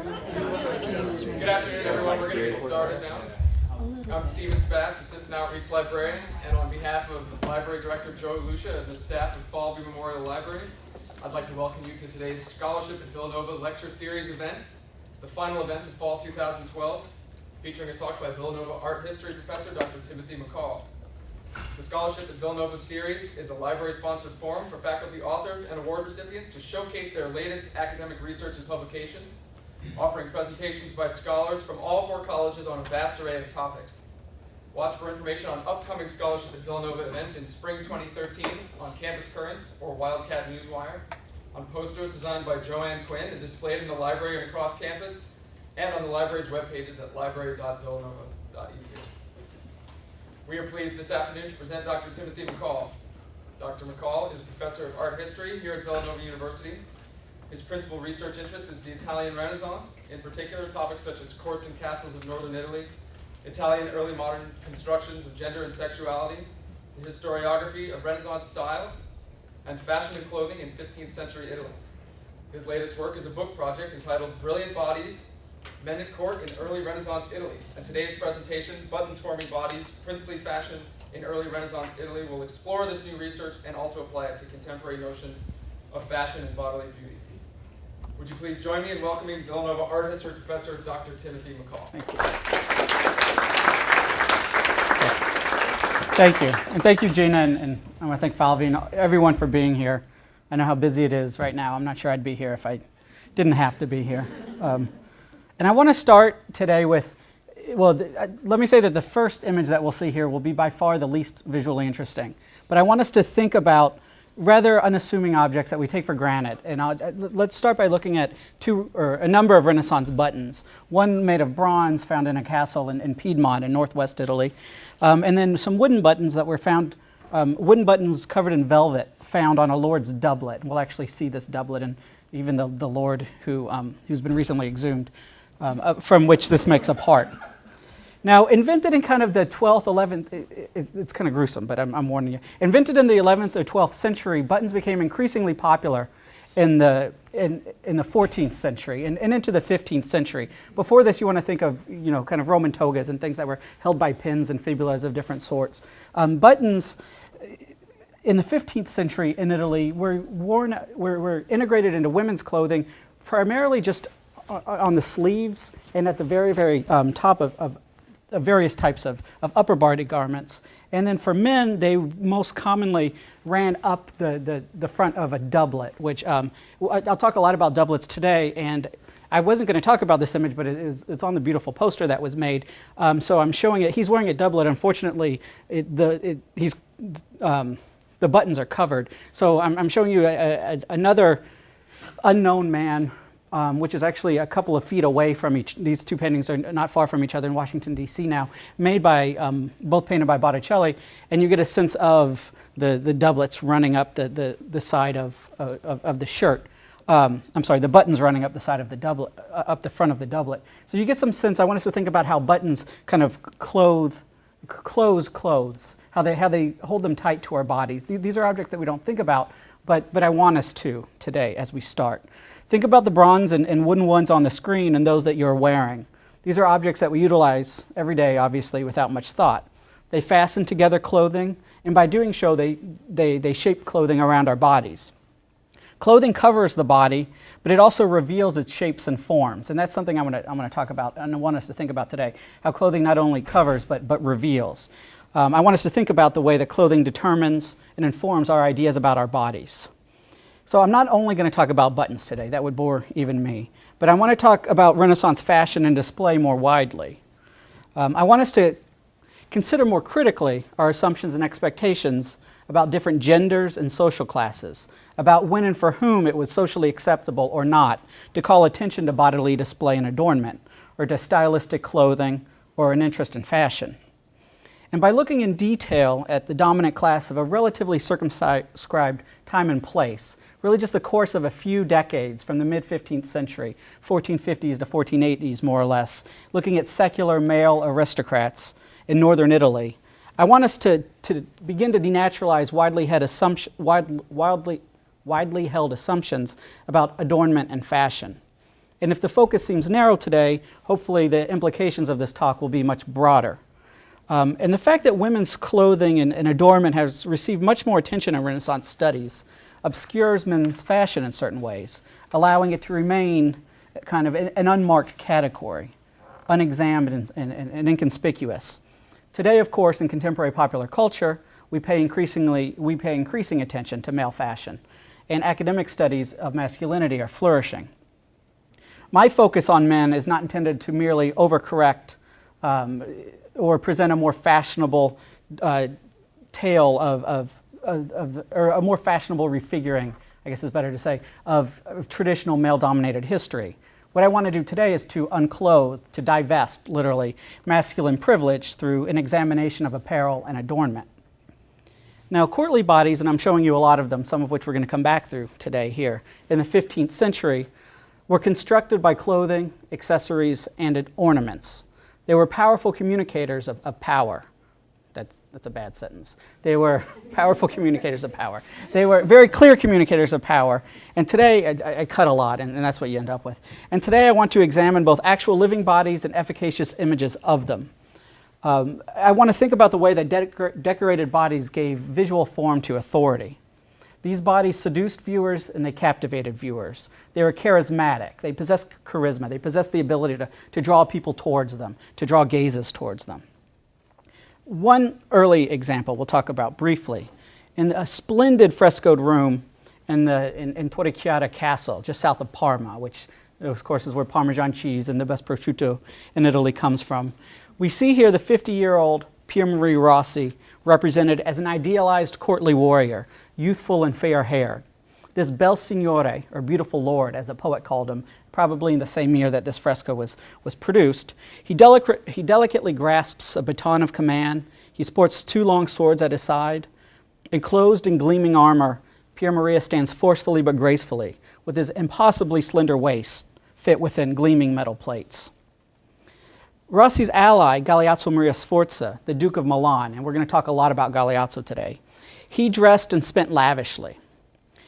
Good afternoon, everyone. We're going to get started now. I'm Steven Spatz, Assistant Outreach Librarian, and on behalf of Library Director Joe Lucia and the staff of Fallby Memorial Library, I'd like to welcome you to today's Scholarship Villanova Lecture Series event, the final event of fall 2012, featuring a talk by Villanova Art History Professor Dr. Timothy McCall. The Scholarship at Villanova series is a library-sponsored forum for faculty, authors, and award recipients to showcase their latest academic research and publications, offering presentations by scholars from all four colleges on a vast array of topics. Watch for information on upcoming Scholarship at Villanova events in spring 2013 on Campus Currents or Wildcat Newswire, on posters designed by Joanne Quinn and displayed in the library and across campus, and on the library's web pages at library.villanova.edu. We are pleased this afternoon to present Dr. Timothy McCall. Dr. McCall is Professor of Art History here at Villanova University. His principal research interest is the Italian Renaissance, in particular topics such as courts and castles of northern Italy, Italian early modern constructions of gender and sexuality, the historiography of Renaissance styles, and fashion and clothing in 15th century Italy. His latest work is a book project entitled Brilliant Bodies, Men at Court in Early Renaissance Italy. And today's presentation, Buttons Forming Bodies, Princely Fashion in Early Renaissance Italy, will explore this new research and also apply it to contemporary notions of fashion and bodily beauty. Would you please join me in welcoming Villanova Art History Professor Dr. Timothy McCall. Thank you. And thank you, Gina, and I want to thank Falvey and everyone for being here. I know how busy it is right now. I'm not sure I'd be here if I didn't have to be here. And I want to start today with, let me say that the first image that we'll see here will be by far the least visually interesting. But I want us to think about rather unassuming objects that we take for granted. And let's start by looking at a number of Renaissance buttons. One made of bronze found in a castle in Piedmont in northwest Italy. And then some wooden buttons that were found, wooden buttons covered in velvet found on a lord's doublet. We'll actually see this doublet and even the lord who's been recently exhumed, from which this makes a part. Now, invented in kind of the 12th, 11th, it's kind of gruesome, but I'm warning you. Invented in the 11th or 12th century, buttons became increasingly popular in the 14th century and into the 15th century. Before this, you want to think of, kind of Roman togas and things that were held by pins and fibulas of different sorts. Buttons in the 15th century in Italy were integrated into women's clothing, primarily just on the sleeves and at the very, very top of various types of upper body garments. And then for men, they most commonly ran up the front of a doublet, which I'll talk a lot about doublets today, and I wasn't going to talk about this image, but it's on the beautiful poster that was made. So I'm showing it. He's wearing a doublet. Unfortunately, the buttons are covered. So I'm showing you another unknown man, which is actually a couple of feet away from these two paintings are not far from each other in Washington, D.C. now, made by, both painted by Botticelli, and you get a sense of the doublets running up the side of the shirt. I'm sorry, the buttons running up the side of the doublet, up the front of the doublet. So you get some sense. I want us to think about how buttons kind of close clothes, how they hold them tight to our bodies. These are objects that we don't think about, but I want us to today as we start. Think about the bronze and wooden ones on the screen and those that you're wearing. These are objects that we utilize every day, obviously, without much thought. They fasten together clothing, and by doing so, they shape clothing around our bodies. Clothing covers the body, but it also reveals its shapes and forms, and that's something I'm going to talk about and I want us to think about today, how clothing not only covers but reveals. I want us to think about the way that clothing determines and informs our ideas about our bodies. So I'm not only going to talk about buttons today, that would bore even me, but I want to talk about Renaissance fashion and display more widely. I want us to consider more critically our assumptions and expectations about different genders and social classes, about when and for whom it was socially acceptable or not to call attention to bodily display and adornment, or to stylistic clothing, or an interest in fashion. And by looking in detail at the dominant class of a relatively circumscribed time and place, really just the course of a few decades from the mid-15th century, 1450s to 1480s more or less, looking at secular male aristocrats in northern Italy, I want us to begin to denaturalize widely held assumptions about adornment and fashion. And if the focus seems narrow today, hopefully the implications of this talk will be much broader. And the fact that women's clothing and adornment has received much more attention in Renaissance studies obscures men's fashion in certain ways, allowing it to remain kind of an unmarked category, unexamined and inconspicuous. Today, of course, in contemporary popular culture, we pay increasing attention to male fashion, and academic studies of masculinity are flourishing. My focus on men is not intended to merely overcorrect or present a more fashionable tale or a more fashionable refiguring, I guess is better to say, of traditional male-dominated history. What I want to do today is to unclothe, to divest, literally, masculine privilege through an examination of apparel and adornment. Now, courtly bodies, and I'm showing you a lot of them, some of which we're going to come back through today here, in the 15th century, were constructed by clothing, accessories, and ornaments. They were powerful communicators of power. That's a bad sentence. They were powerful communicators of power. They were very clear communicators of power. And today, I cut a lot, and that's what you end up with. And today I want to examine both actual living bodies and efficacious images of them. I want to think about the way that decorated bodies gave visual form to authority. These bodies seduced viewers and they captivated viewers. They were charismatic. They possessed charisma. They possessed the ability to draw people towards them, to draw gazes towards them. One early example we'll talk about briefly. In a splendid frescoed room in Torre Castle, just south of Parma, which of course is where Parmesan cheese and the best prosciutto in Italy comes from. We see here the 50-year-old Pier Marie Rossi represented as an idealized courtly warrior, youthful and fair-haired. This bel signore, or beautiful lord, as a poet called him, probably in the same year that this fresco was produced, he delicately grasps a baton of command. He sports 2 long swords at his side. Enclosed in gleaming armor, Pier Maria stands forcefully but gracefully, with his impossibly slender waist fit within gleaming metal plates. Rossi's ally, Galeazzo Maria Sforza, the Duke of Milan, and we're going to talk a lot about Galeazzo today, he dressed and spent lavishly.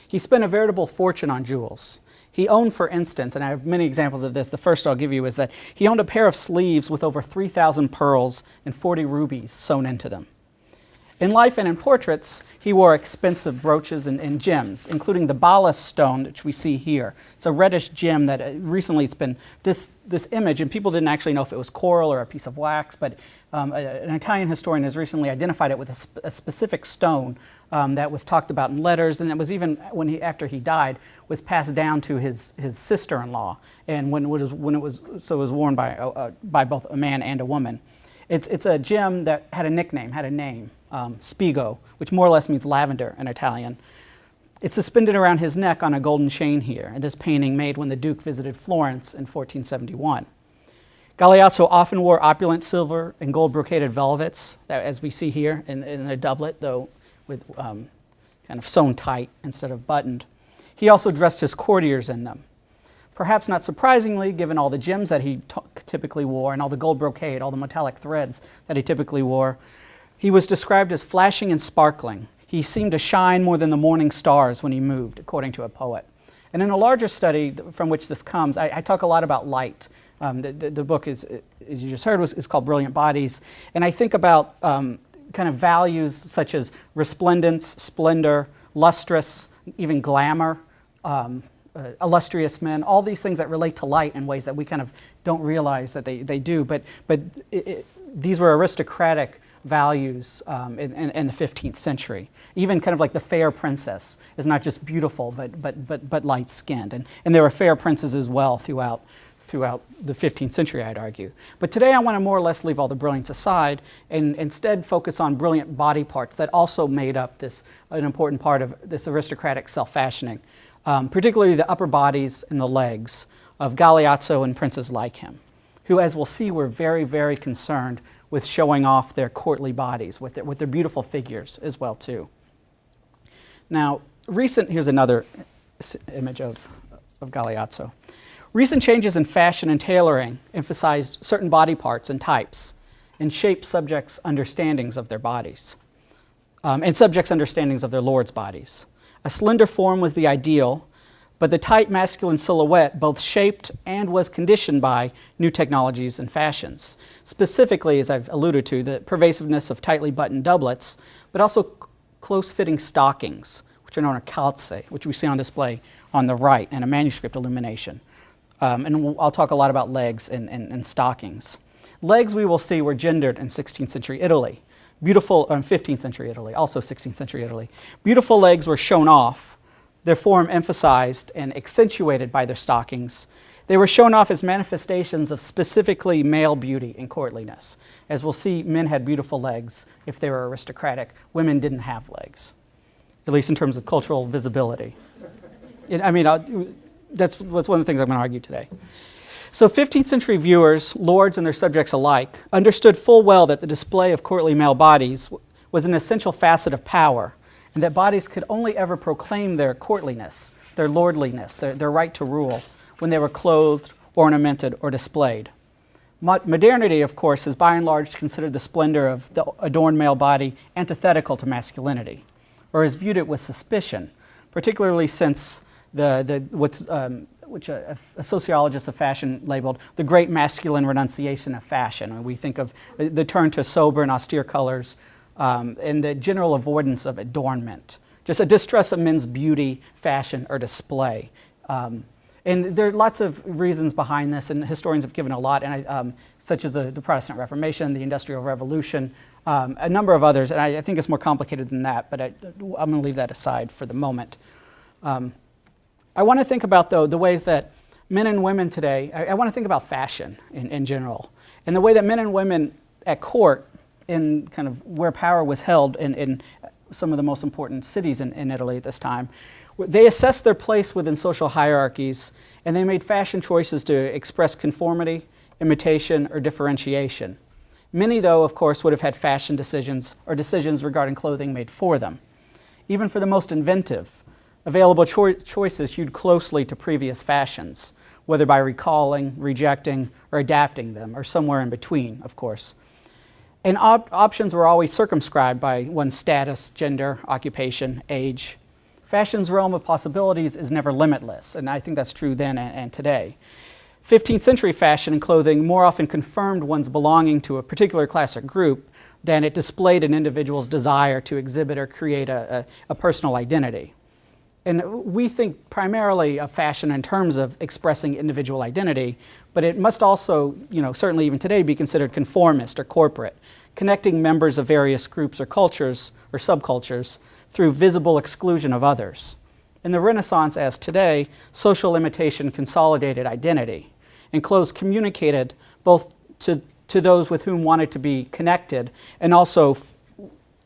He spent a veritable fortune on jewels. He owned, for instance, and I have many examples of this, the first I'll give you is that he owned a pair of sleeves with over 3,000 pearls and 40 rubies sewn into them. In life and in portraits, he wore expensive brooches and gems, including the Balas stone, which we see here. It's a reddish gem that recently it's been, this image, and people didn't actually know if it was coral or a piece of wax, but an Italian historian has recently identified it with a specific stone that was talked about in letters, and that was even, after he died, was passed down to his sister-in-law, and it was worn by both a man and a woman. It's a gem that had a name, Spigo, which more or less means lavender in Italian. It's suspended around his neck on a golden chain here, and this painting made when the Duke visited Florence in 1471. Galeazzo often wore opulent silver and gold brocaded velvets, as we see here in a doublet, though with kind of sewn tight instead of buttoned. He also dressed his courtiers in them. Perhaps not surprisingly, given all the gems that he typically wore and all the gold brocade, all the metallic threads that he typically wore, he was described as flashing and sparkling. He seemed to shine more than the morning stars when he moved, according to a poet. And in a larger study from which this comes, I talk a lot about light. The book, as you just heard, is called Brilliant Bodies. And I think about kind of values such as resplendence, splendor, lustrous, even glamour, illustrious men, all these things that relate to light in ways that we kind of don't realize that they do. But these were aristocratic values in the 15th century. Even kind of like the fair princess is not just beautiful, but light-skinned. And there were fair princes as well throughout the 15th century, I'd argue. But today I want to more or less leave all the brilliance aside and instead focus on brilliant body parts that also made up an important part of this aristocratic self-fashioning, particularly the upper bodies and the legs of Galeazzo and princes like him, who, as we'll see, were very, very concerned with showing off their courtly bodies, with their beautiful figures as well, too. Now, here's another image of Galeazzo. Recent changes in fashion and tailoring emphasized certain body parts and types and shaped subjects' understandings of their bodies, and subjects' understandings of their lords' bodies. A slender form was the ideal, but the tight masculine silhouette both shaped and was conditioned by new technologies and fashions. Specifically, as I've alluded to, the pervasiveness of tightly buttoned doublets, but also close-fitting stockings, which are known as calze, which we see on display on the right in a manuscript illumination. And I'll talk a lot about legs and stockings. Legs, we will see, were gendered in 16th century Italy. 15th century Italy, also 16th century Italy. Beautiful legs were shown off, their form emphasized and accentuated by their stockings. They were shown off as manifestations of specifically male beauty and courtliness. As we'll see, men had beautiful legs if they were aristocratic. Women didn't have legs, at least in terms of cultural visibility. That's one of the things I'm going to argue today. So 15th century viewers, lords and their subjects alike, understood full well that the display of courtly male bodies was an essential facet of power, and that bodies could only ever proclaim their courtliness, their lordliness, their right to rule, when they were clothed, ornamented, or displayed. Modernity, of course, has by and large considered the splendor of the adorned male body antithetical to masculinity, or has viewed it with suspicion, particularly since which a sociologist of fashion labeled the great masculine renunciation of fashion. When we think of the turn to sober and austere colors, and the general avoidance of adornment, just a distrust of men's beauty, fashion, or display. And there are lots of reasons behind this, and historians have given a lot, such as the Protestant Reformation, the Industrial Revolution, a number of others, and I think it's more complicated than that, but I'm going to leave that aside for the moment. I want to think about, though, the ways that men and women today, I want to think about fashion in general, and the way that men and women at court, in kind of where power was held in some of the most important cities in Italy at this time, they assessed their place within social hierarchies, and they made fashion choices to express conformity, imitation, or differentiation. Many, though, of course, would have had fashion decisions or decisions regarding clothing made for them. Even for the most inventive, available choices hewed closely to previous fashions, whether by recalling, rejecting, or adapting them, or somewhere in between, of course. And options were always circumscribed by one's status, gender, occupation, age. Fashion's realm of possibilities is never limitless, and I think that's true then and today. 15th century fashion and clothing more often confirmed one's belonging to a particular class or group than it displayed an individual's desire to exhibit or create a personal identity. And we think primarily of fashion in terms of expressing individual identity, but it must also, certainly even today, be considered conformist or corporate, connecting members of various groups or cultures or subcultures through visible exclusion of others. In the Renaissance, as today, social imitation consolidated identity, and clothes communicated both to those with whom wanted to be connected, and also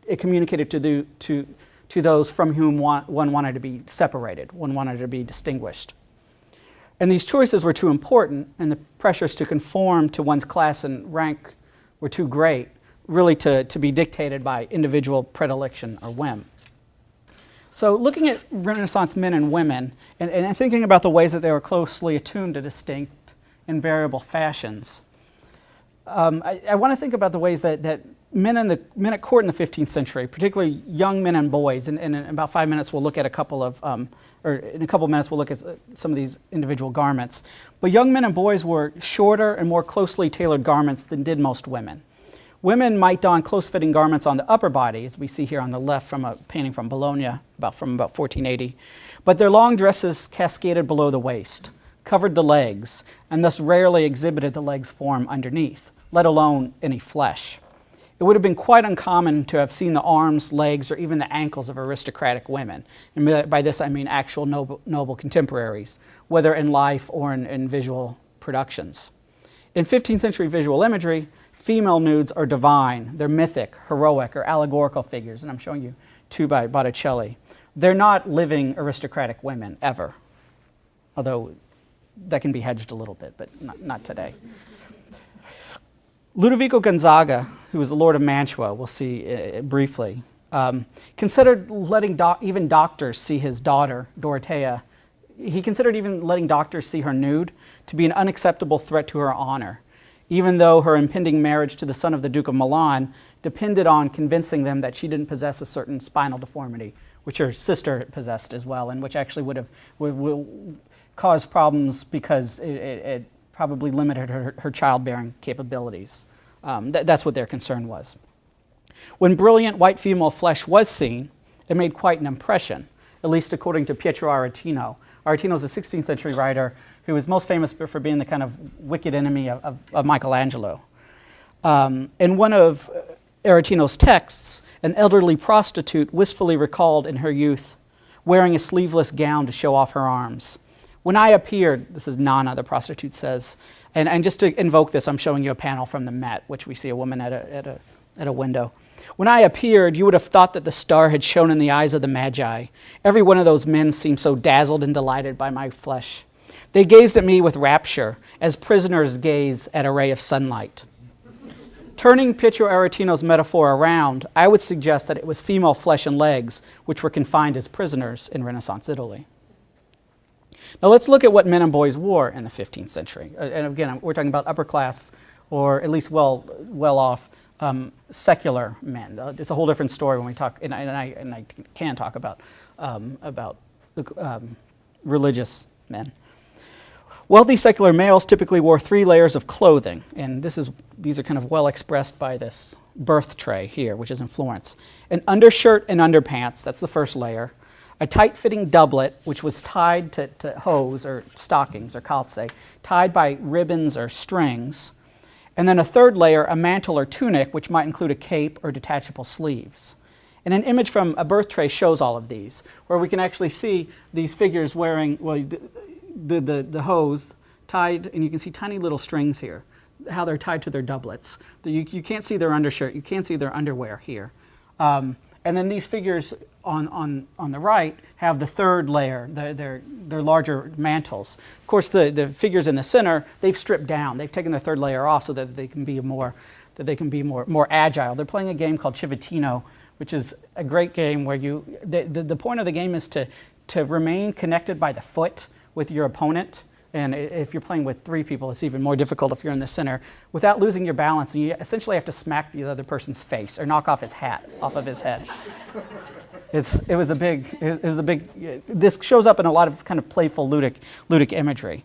it communicated to those from whom one wanted to be separated, one wanted to be distinguished. And these choices were too important, and the pressures to conform to one's class and rank were too great, really to be dictated by individual predilection or whim. So looking at Renaissance men and women, and thinking about the ways that they were closely attuned to distinct and variable fashions, I want to think about the ways that men at court in the 15th century, particularly young men and boys, and in about 5 minutes we'll look at in a couple of minutes we'll look at some of these individual garments. But young men and boys wore shorter and more closely tailored garments than did most women. Women might don close-fitting garments on the upper body, as we see here on the left from a painting from Bologna from about 1480. But their long dresses cascaded below the waist, covered the legs, and thus rarely exhibited the legs' form underneath, let alone any flesh. It would have been quite uncommon to have seen the arms, legs, or even the ankles of aristocratic women. And by this I mean actual noble contemporaries, whether in life or in visual productions. In 15th century visual imagery, female nudes are divine. They're mythic, heroic, or allegorical figures, and I'm showing you two by Botticelli. They're not living aristocratic women, ever, although that can be hedged a little bit, but not today. Ludovico Gonzaga, who was the Lord of Mantua, we'll see briefly, considered letting even doctors see his daughter, Dorothea. He considered even letting doctors see her nude to be an unacceptable threat to her honor, even though her impending marriage to the son of the Duke of Milan depended on convincing them that she didn't possess a certain spinal deformity, which her sister possessed as well, and which actually would cause problems because it probably limited her childbearing capabilities. That's what their concern was. When brilliant white female flesh was seen, it made quite an impression, at least according to Pietro Aretino. Aretino is a 16th century writer who is most famous for being the kind of wicked enemy of Michelangelo. In one of Aretino's texts, an elderly prostitute wistfully recalled in her youth wearing a sleeveless gown to show off her arms. When I appeared, this is Nana, the prostitute says, and just to invoke this, I'm showing you a panel from the Met, which we see a woman at a window. When I appeared, you would have thought that the star had shone in the eyes of the Magi. Every one of those men seemed so dazzled and delighted by my flesh. They gazed at me with rapture, as prisoners gaze at a ray of sunlight. Turning Pietro Aretino's metaphor around, I would suggest that it was female flesh and legs which were confined as prisoners in Renaissance Italy. Now let's look at what men and boys wore in the 15th century. And again, we're talking about upper class, or at least well-off secular men. It's a whole different story when we talk, and I can talk about religious men. Wealthy secular males typically wore 3 layers of clothing, and these are kind of well expressed by this birth tray here, which is in Florence. An undershirt and underpants, that's the first layer. A tight-fitting doublet, which was tied to hose or stockings or calze, tied by ribbons or strings. And then a third layer, a mantle or tunic, which might include a cape or detachable sleeves. And an image from a birth tray shows all of these, where we can actually see these figures wearing the hose tied, and you can see tiny little strings here, how they're tied to their doublets. You can't see their undershirt, you can't see their underwear here. And then these figures on the right have the third layer, their larger mantles. Of course, the figures in the center, they've stripped down. They've taken the third layer off so that they can be more agile. They're playing a game called Civittino, which is a great game where the point of the game is to remain connected by the foot with your opponent. And if you're playing with 3 people, it's even more difficult if you're in the center, without losing your balance. And you essentially have to smack the other person's face or knock off his hat off of his head. This shows up in a lot of kind of playful ludic imagery.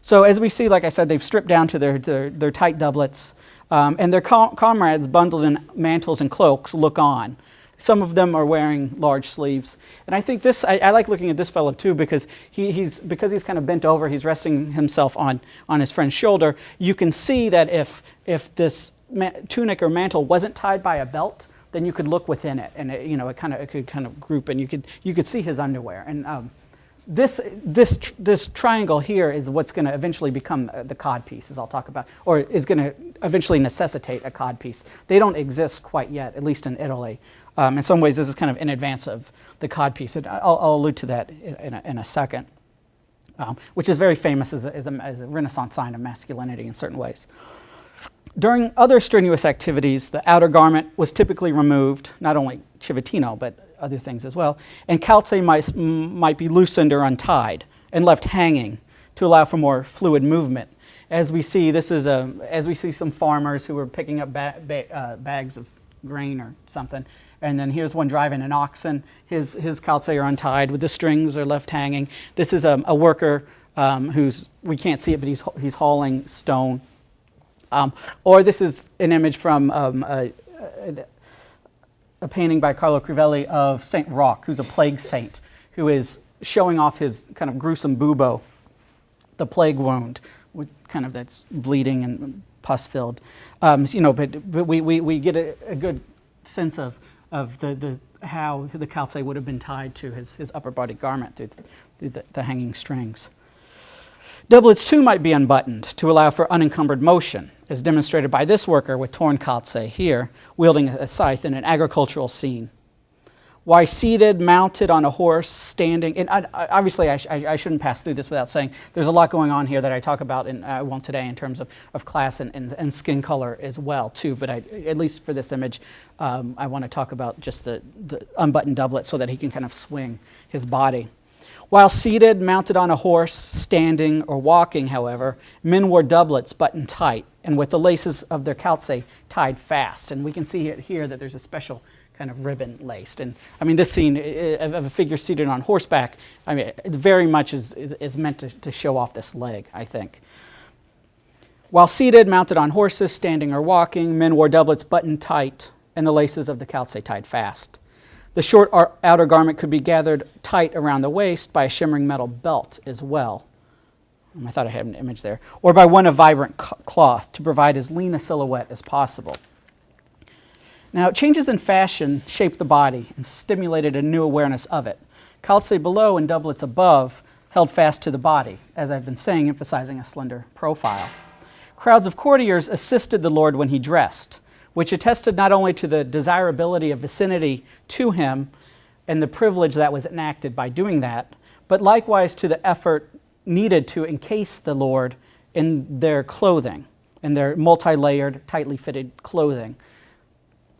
So as we see, like I said, they've stripped down to their tight doublets, and their comrades bundled in mantles and cloaks look on. Some of them are wearing large sleeves. And I think I like looking at this fellow too, because he's kind of bent over, he's resting himself on his friend's shoulder. You can see that if this tunic or mantle wasn't tied by a belt, then you could look within it, and it could kind of group, and you could see his underwear. And this triangle here is what's going to eventually become the codpiece, as I'll talk about, or is going to eventually necessitate a codpiece. They don't exist quite yet, at least in Italy. In some ways, this is kind of in advance of the codpiece. And I'll allude to that in a second, which is very famous as a Renaissance sign of masculinity in certain ways. During other strenuous activities, the outer garment was typically removed, not only Civittino, but other things as well, and calze might be loosened or untied and left hanging to allow for more fluid movement. As we see, as we see some farmers who were picking up bags of grain or something, and then here's one driving an oxen. His calze are untied, with the strings are left hanging. This is a worker we can't see it, but he's hauling stone. Or this is an image from a painting by Carlo Crivelli of Saint Roch, who's a plague saint, who is showing off his kind of gruesome bubo, the plague wound, that's bleeding and pus-filled. But we get a good sense of how the calze would have been tied to his upper body garment through the hanging strings. Doublets too might be unbuttoned to allow for unencumbered motion, as demonstrated by this worker with torn calze here, wielding a scythe in an agricultural scene. Why seated, mounted on a horse, standing, and obviously I shouldn't pass through this without saying there's a lot going on here that I talk about, and I won't today, in terms of class and skin color as well too, but at least for this image, I want to talk about just the unbuttoned doublet so that he can kind of swing his body. While seated, mounted on a horse, standing, or walking, however, men wore doublets buttoned tight and with the laces of their calze tied fast. And we can see it here that there's a special kind of ribbon laced. And I mean, this scene of a figure seated on horseback, I mean, it very much is meant to show off this leg, I think. While seated, mounted on horses, standing or walking, men wore doublets buttoned tight and the laces of the calce tied fast. The short outer garment could be gathered tight around the waist by a shimmering metal belt as well. I thought I had an image there. Or by one of vibrant cloth to provide as lean a silhouette as possible. Now, changes in fashion shaped the body and stimulated a new awareness of it. Calce below and doublets above held fast to the body, as I've been saying, emphasizing a slender profile. Crowds of courtiers assisted the Lord when he dressed, which attested not only to the desirability of vicinity to him and the privilege that was enacted by doing that, but likewise to the effort needed to encase the Lord in their clothing, in their multi-layered, tightly fitted clothing.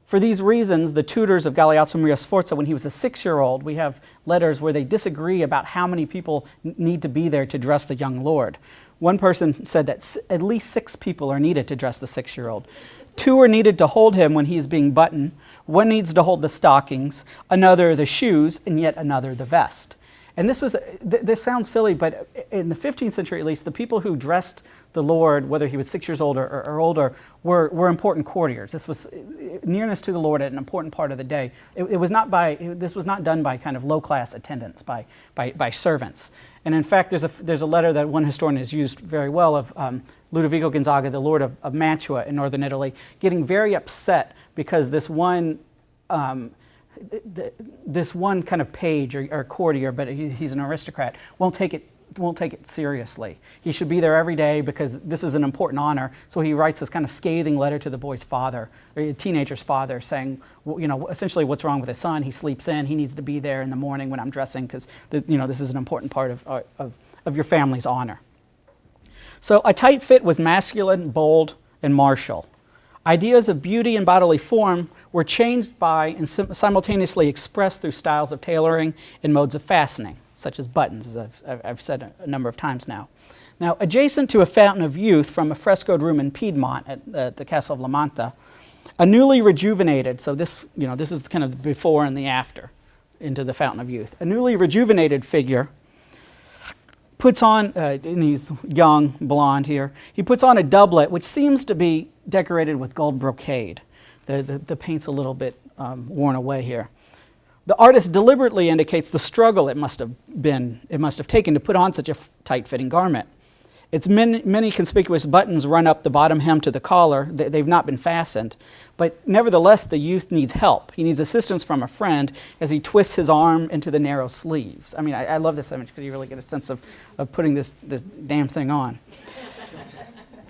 For these reasons, the tutors of Galeazzo Maria Sforza, when he was a 6-year-old, we have letters where they disagree about how many people need to be there to dress the young Lord. One person said that at least 6 people are needed to dress the 6-year-old. 2 are needed to hold him when he's being buttoned. 1 needs to hold the stockings, another the shoes, and yet another the vest. And this sounds silly, but in the 15th century at least, the people who dressed the Lord, whether he was 6 years old or older, were important courtiers. This was nearness to the Lord at an important part of the day. This was not done by kind of low-class attendants, by servants. And in fact, there's a letter that one historian has used very well of Ludovico Gonzaga, the Lord of Mantua in northern Italy, getting very upset because this one kind of page or courtier, but he's an aristocrat, won't take it seriously. He should be there every day because this is an important honor. So he writes this kind of scathing letter to the boy's father, or the teenager's father, saying, essentially what's wrong with his son. He sleeps in. He needs to be there in the morning when I'm dressing because this is an important part of your family's honor. So a tight fit was masculine, bold, and martial. Ideas of beauty and bodily form were changed by and simultaneously expressed through styles of tailoring and modes of fastening, such as buttons, as I've said a number of times now. Now, adjacent to a fountain of youth from a frescoed room in Piedmont at the Castle of La Manta, a newly rejuvenated, so this is kind of the before and the after into the fountain of youth, a newly rejuvenated figure puts on, and he's young, blonde here, he puts on a doublet which seems to be decorated with gold brocade. The paint's a little bit worn away here. The artist deliberately indicates the struggle it must have taken to put on such a tight-fitting garment. Its many conspicuous buttons run up the bottom hem to the collar. They've not been fastened. But nevertheless, the youth needs help. He needs assistance from a friend as he twists his arm into the narrow sleeves. I mean, I love this image because you really get a sense of putting this damn thing on.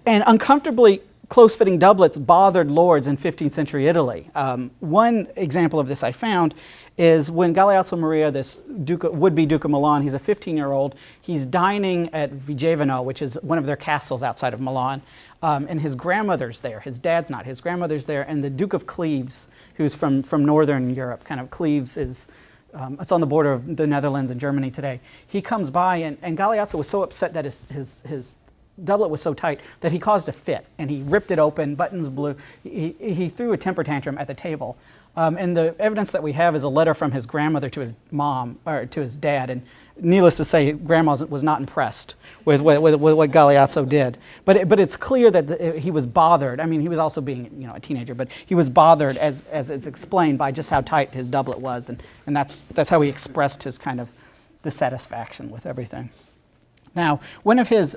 And uncomfortably close-fitting doublets bothered lords in 15th century Italy. One example of this I found is when Galeazzo Maria, this would-be Duke of Milan, he's a 15-year-old, he's dining at Vigevano, which is one of their castles outside of Milan, and his grandmother's there. His dad's not. His grandmother's there, and the Duke of Cleves, who's from northern Europe, kind of Cleves is, it's on the border of the Netherlands and Germany today. He comes by, and Galeazzo was so upset that his doublet was so tight that he caused a fit, and he ripped it open, buttons blew. He threw a temper tantrum at the table. And the evidence that we have is a letter from his grandmother to his mom, or to his dad, and needless to say, Grandma was not impressed with what Galeazzo did. But it's clear that he was bothered. I mean, he was also being a teenager, but he was bothered, as it's explained, by just how tight his doublet was, and that's how he expressed his kind of dissatisfaction with everything. Now, one of his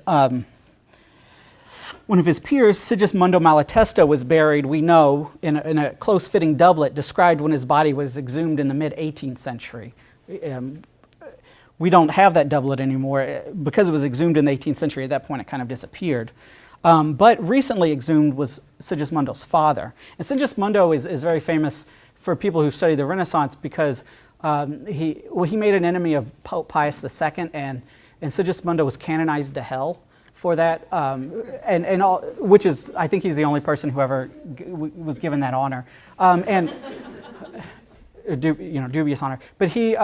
peers, Sigismondo Malatesta, was buried, we know, in a close-fitting doublet described when his body was exhumed in the mid-18th century. We don't have that doublet anymore. Because it was exhumed in the 18th century, at that point it kind of disappeared. But recently exhumed was Sigismundo's father. And Sigismundo is very famous for people who've studied the Renaissance because he made an enemy of Pope Pius II, and Sigismundo was canonized to hell for that, which is, I think he's the only person who ever was given that honor, dubious honor. But he's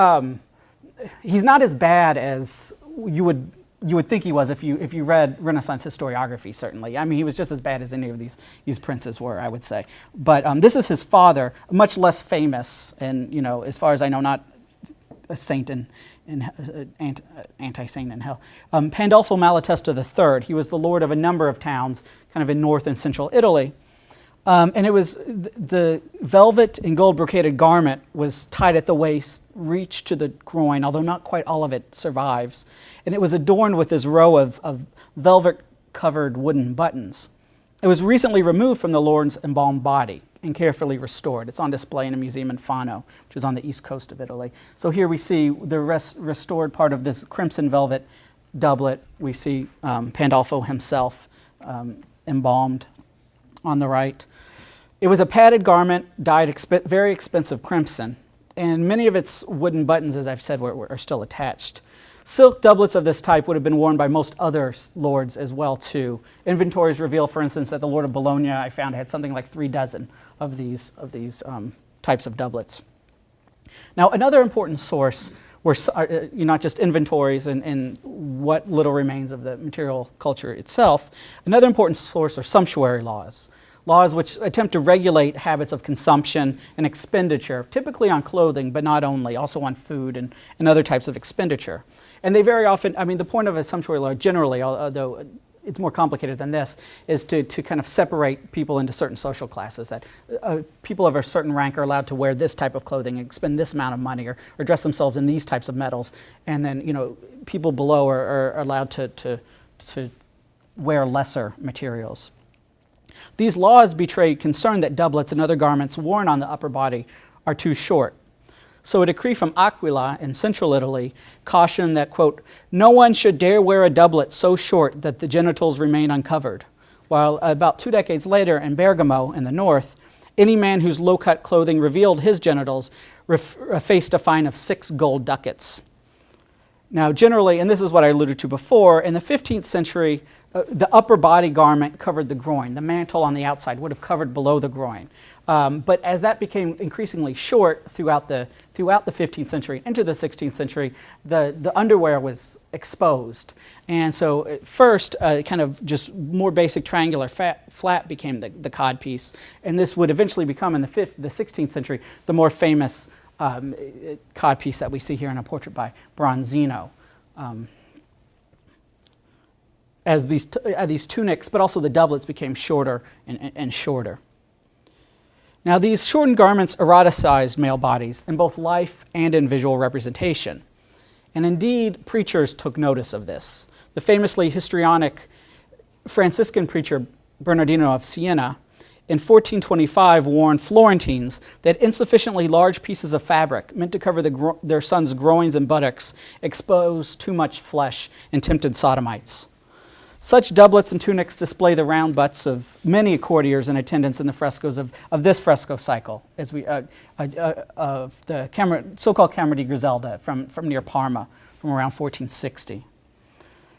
not as bad as you would you would think he was if you read Renaissance historiography, certainly. I mean, he was just as bad as any of these princes were, I would say. But this is his father, much less famous, and as far as I know, not a saint and anti-saint in hell. Pandolfo Malatesta III. He was the lord of a number of towns, kind of in north and central Italy. And it was the velvet and gold brocaded garment was tied at the waist, reached to the groin, although not quite all of it survives. And it was adorned with this row of velvet-covered wooden buttons. It was recently removed from the lord's embalmed body and carefully restored. It's on display in a museum in Fano, which is on the east coast of Italy. So here we see the restored part of this crimson velvet doublet. We see Pandolfo himself embalmed on the right. It was a padded garment dyed very expensive crimson, and many of its wooden buttons, as I've said, are still attached. Silk doublets of this type would have been worn by most other lords as well, too. Inventories reveal, for instance, that the Lord of Bologna, I found, had something like 3 dozen of these types of doublets. Now, another important source were not just inventories and what little remains of the material culture itself. Another important source are sumptuary laws. Laws which attempt to regulate habits of consumption and expenditure, typically on clothing, but not only, also on food and other types of expenditure. And they very often, I mean, the point of a sumptuary law generally, although it's more complicated than this, is to kind of separate people into certain social classes, that people of a certain rank are allowed to wear this type of clothing and spend this amount of money or dress themselves in these types of metals, and then people below are allowed to wear lesser materials. These laws betray concern that doublets and other garments worn on the upper body are too short. So a decree from Aquila in central Italy cautioned that, quote, no one should dare wear a doublet so short that the genitals remain uncovered. While about 2 decades later in Bergamo in the north, any man whose low-cut clothing revealed his genitals faced a fine of 6 gold ducats. Now generally, and this is what I alluded to before, in the 15th century, the upper body garment covered the groin. The mantle on the outside would have covered below the groin. But as that became increasingly short throughout the 15th century into the 16th century, the underwear was exposed. And so at first, kind of just more basic triangular flat became the codpiece. And this would eventually become, in the 16th century, the more famous codpiece that we see here in a portrait by Bronzino. As these tunics, but also the doublets became shorter and shorter. Now, these shortened garments eroticized male bodies in both life and in visual representation. And indeed, preachers took notice of this. The famously histrionic Franciscan preacher Bernardino of Siena in 1425 warned Florentines that insufficiently large pieces of fabric meant to cover their sons' groins and buttocks exposed too much flesh and tempted sodomites. Such doublets and tunics display the round butts of many courtiers in attendance in the frescoes of this fresco cycle, as of the so-called Camera di Griselda from near Parma, from around 1460.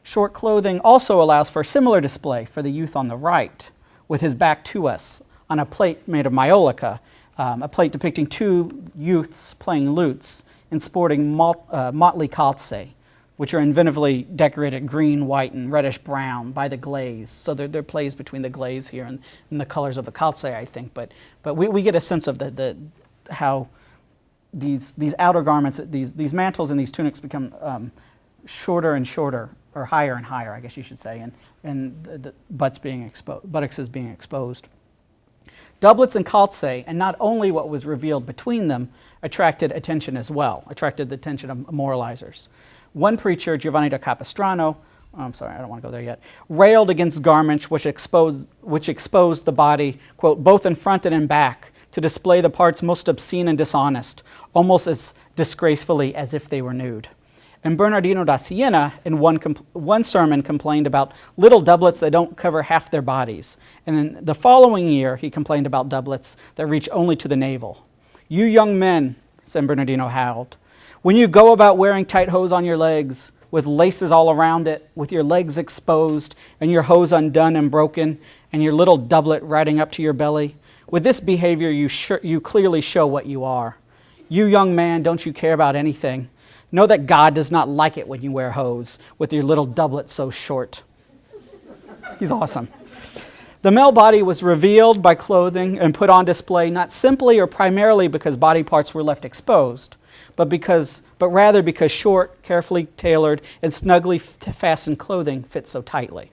Short clothing also allows for a similar display for the youth on the right, with his back to us, on a plate made of maiolica, a plate depicting 2 youths playing lutes and sporting motley calze, which are inventively decorated green, white, and reddish brown by the glaze. So there are plays between the glaze here and the colors of the calze, I think. But we get a sense of how these outer garments, these mantles and these tunics become shorter and shorter, or higher and higher, I guess you should say, and the buttocks is being exposed. Doublets and calze, and not only what was revealed between them, attracted attention as well, attracted the attention of moralizers. One preacher, Giovanni da Capistrano, I'm sorry, I don't want to go there yet, railed against garments which exposed the body, quote, both in front and in back, to display the parts most obscene and dishonest, almost as disgracefully as if they were nude. And Bernardino da Siena, in one sermon, complained about little doublets that don't cover half their bodies. And in the following year, he complained about doublets that reach only to the navel. You young men, San Bernardino howled, when you go about wearing tight hose on your legs, with laces all around it, with your legs exposed, and your hose undone and broken, and your little doublet riding up to your belly, with this behavior you clearly show what you are. You young man, don't you care about anything? Know that God does not like it when you wear hose with your little doublet so short. He's awesome. The male body was revealed by clothing and put on display not simply or primarily because body parts were left exposed, but rather because short, carefully tailored, and snugly fastened clothing fit so tightly.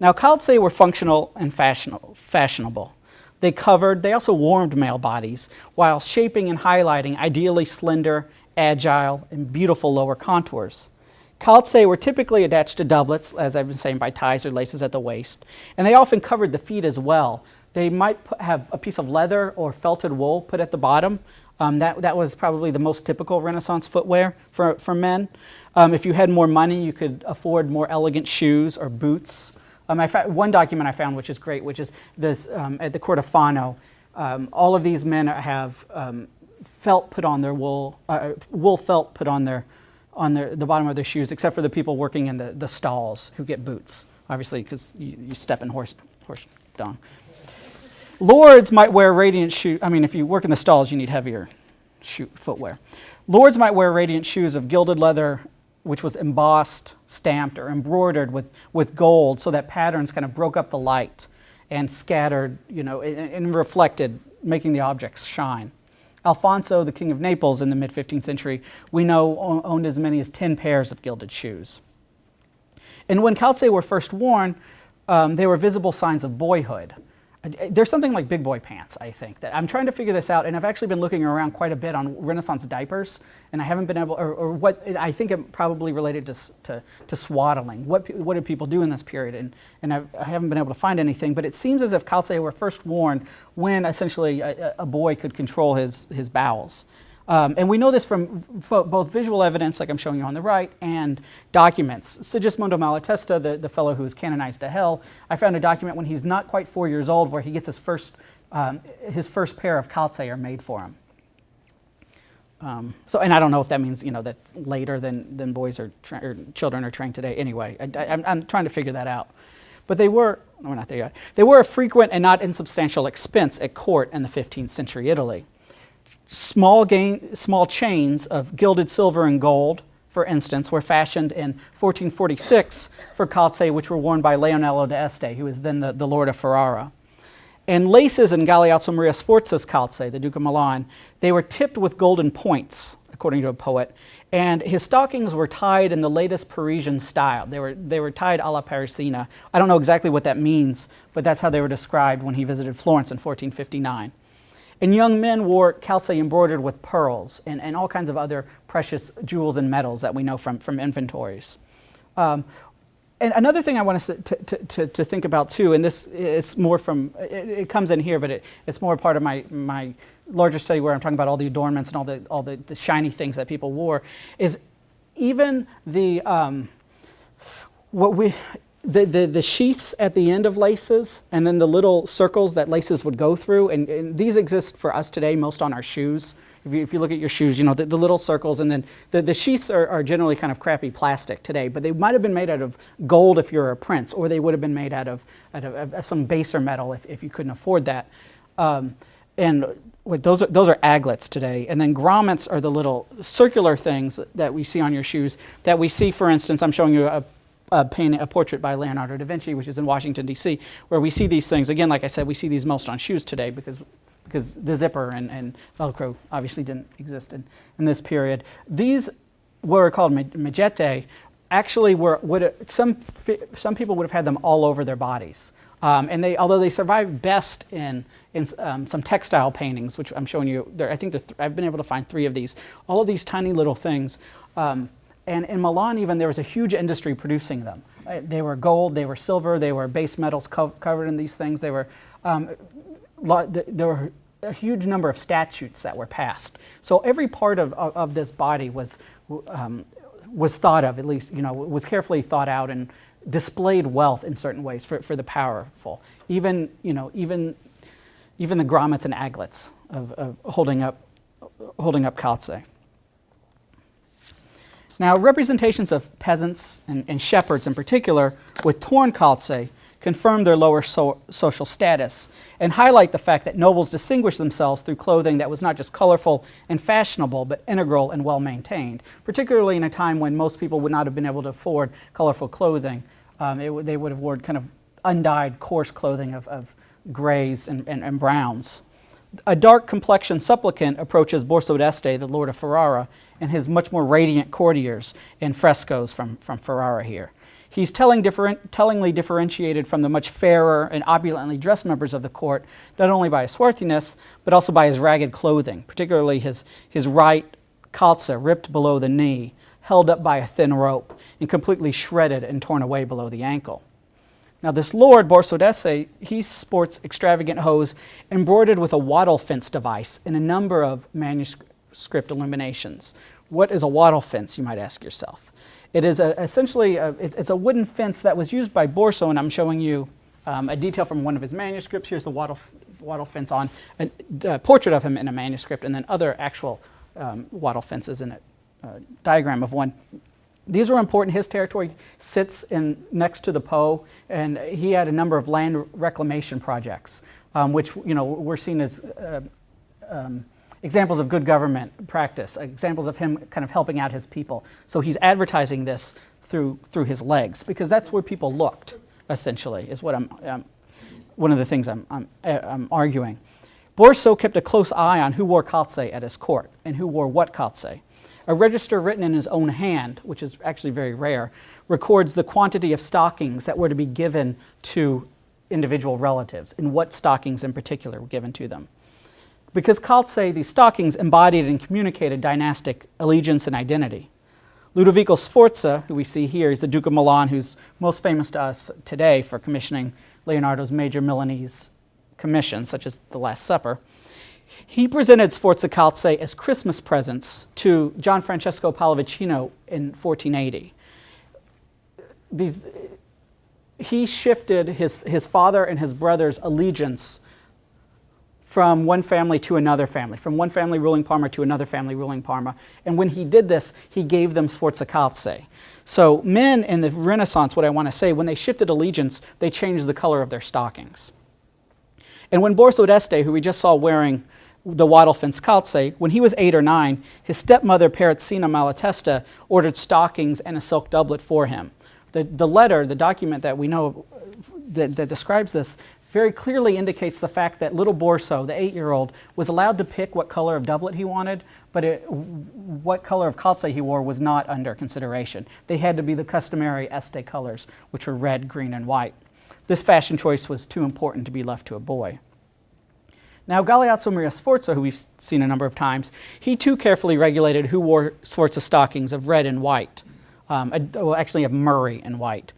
Now, calzei were functional and fashionable. They also warmed male bodies while shaping and highlighting ideally slender, agile, and beautiful lower contours. Calzei were typically attached to doublets, as I've been saying, by ties or laces at the waist, and they often covered the feet as well. They might have a piece of leather or felted wool put at the bottom. That was probably the most typical Renaissance footwear for men. If you had more money, you could afford more elegant shoes or boots. One document I found, which is great, which is this at the court of Fano. All of these men have felt put on their wool felt put on the bottom of their shoes, except for the people working in the stalls who get boots, obviously, because you step in horse dung. Lords might wear radiant shoes. I mean, if you work in the stalls, you need heavier footwear. Lords might wear radiant shoes of gilded leather, which was embossed, stamped, or embroidered with gold, so that patterns kind of broke up the light and scattered, and reflected, making the objects shine. Alfonso, the king of Naples in the mid-15th century, we know owned as many as 10 pairs of gilded shoes. And when calzei were first worn, they were visible signs of boyhood. There's something like big boy pants, I think, that I'm trying to figure this out, and I've actually been looking around quite a bit on Renaissance diapers, and I haven't been able, or what, I think it probably related to swaddling. What did people do in this period? And I haven't been able to find anything, but it seems as if calzei were first worn when essentially a boy could control his bowels. And we know this from both visual evidence, like I'm showing you on the right, and documents. Sigismondo Malatesta, the fellow who was canonized to hell, I found a document when he's not quite 4 years old where he gets his first pair of calzei are made for him. And I don't know if that means, that later than boys or children are trained today. Anyway, I'm trying to figure that out. But we're not there yet. They were a frequent and not insubstantial expense at court in the 15th century Italy. Small chains of gilded silver and gold, for instance, were fashioned in 1446 for calzei, which were worn by Leonello d'Este, who was then the Lord of Ferrara. And laces in Galeazzo Maria Sforza's calzei, the Duke of Milan, they were tipped with golden points, according to a poet, and his stockings were tied in the latest Parisian style. They were tied a la Parisina. I don't know exactly what that means, but that's how they were described when he visited Florence in 1459. And young men wore calzei embroidered with pearls and all kinds of other precious jewels and metals that we know from inventories. And another thing I want us to think about too, and this is more from, it comes in here, but it's more part of my larger study where I'm talking about all the adornments and all the shiny things that people wore, is even the sheaths at the end of laces, and then the little circles that laces would go through, and these exist for us today most on our shoes. If you look at your shoes, the little circles, and then the sheaths are generally kind of crappy plastic today, but they might have been made out of gold if you're a prince, or they would have been made out of some baser metal if you couldn't afford that. Those are aglets today, and then grommets are the little circular things that we see on your shoes that we see, for instance, I'm showing you a portrait by Leonardo da Vinci, which is in Washington, D.C., where we see these things. Again, like I said, we see these most on shoes today because the zipper and Velcro obviously didn't exist in this period. These, what are called magette, actually some people would have had them all over their bodies. And although they survived best in some textile paintings, which I'm showing you there, I think I've been able to find 3 of these. All of these tiny little things. And in Milan even, there was a huge industry producing them. They were gold, they were silver, they were base metals covered in these things. There were a huge number of statutes that were passed. So every part of this body was thought of, at least, was carefully thought out and displayed wealth in certain ways for the powerful. Even the grommets and aglets of holding up calzei. Now, representations of peasants and shepherds in particular with torn calzei confirm their lower social status and highlight the fact that nobles distinguished themselves through clothing that was not just colorful and fashionable, but integral and well-maintained, particularly in a time when most people would not have been able to afford colorful clothing. They would have worn kind of undyed, coarse clothing of grays and browns. A dark complexioned supplicant approaches Borso d'Este, the lord of Ferrara, and his much more radiant courtiers in frescoes from Ferrara here. He's tellingly differentiated from the much fairer and opulently dressed members of the court, not only by his swarthiness, but also by his ragged clothing, particularly his right calza ripped below the knee, held up by a thin rope, and completely shredded and torn away below the ankle. Now this lord, Borso d'Este, he sports extravagant hose embroidered with a wattle fence device in a number of manuscript illuminations. What is a wattle fence, you might ask yourself? It is essentially it's a wooden fence that was used by Borso, and I'm showing you a detail from one of his manuscripts. Here's the wattle fence on a portrait of him in a manuscript, and then other actual wattle fences in a diagram of one. These were important. His territory sits next to the Po, and he had a number of land reclamation projects, which were seen as examples of good government practice, examples of him kind of helping out his people. So he's advertising this through his legs, because that's where people looked. Essentially, is what one of the things I'm arguing. Borso kept a close eye on who wore calze at his court and who wore what calze. A register written in his own hand, which is actually very rare, records the quantity of stockings that were to be given to individual relatives, and what stockings in particular were given to them. Because calze, these stockings, embodied and communicated dynastic allegiance and identity. Ludovico Sforza, who we see here, is the Duke of Milan, who's most famous to us today for commissioning Leonardo's major Milanese commissions, such as The Last Supper. He presented Sforza calze as Christmas presents to Gian Francesco Pallavicino in 1480. He shifted his father and his brother's allegiance from one family to another family, from one family ruling Parma to another family ruling Parma. And when he did this, he gave them Sforza calze. So men in the Renaissance, what I want to say, when they shifted allegiance, they changed the color of their stockings. And when Borso d'Este, who we just saw wearing the wattle fence calze, when he was 8 or 9, his stepmother Peruzzina Malatesta ordered stockings and a silk doublet for him. The document that we know that describes this, very clearly indicates the fact that little Borso, the 8-year-old, was allowed to pick what color of doublet he wanted, but what color of calze he wore was not under consideration. They had to be the customary Este colors, which were red, green, and white. This fashion choice was too important to be left to a boy. Now, Galeazzo Maria Sforza, who we've seen a number of times, he too carefully regulated who wore Sforza stockings of red and white, actually of murrey and white.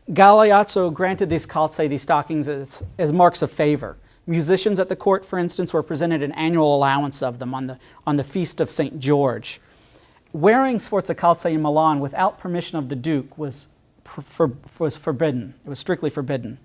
Galeazzo granted these calze, these stockings, as marks of favor. Musicians at the court, for instance, were presented an annual allowance of them on the feast of St. George. Wearing Sforza calze in Milan without permission of the Duke was forbidden. It was strictly forbidden.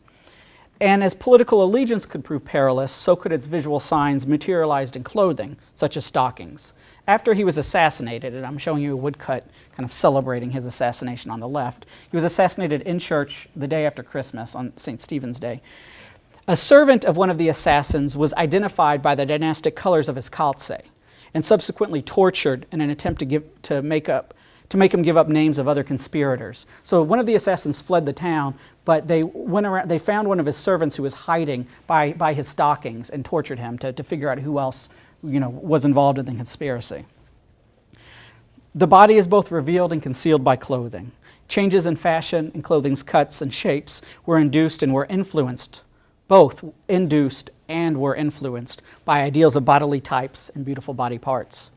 And as political allegiance could prove perilous, so could its visual signs materialized in clothing, such as stockings. After he was assassinated, and I'm showing you a woodcut kind of celebrating his assassination on the left, he was assassinated in church the day after Christmas, on St. Stephen's Day. A servant of one of the assassins was identified by the dynastic colors of his calze, and subsequently tortured in an attempt to make him give up names of other conspirators. So one of the assassins fled the town, but they found one of his servants who was hiding by his stockings and tortured him to figure out who else was involved in the conspiracy. The body is both revealed and concealed by clothing. Changes in fashion and clothing's cuts and shapes were induced and were influenced, both induced and were influenced by ideals of bodily types and beautiful body parts.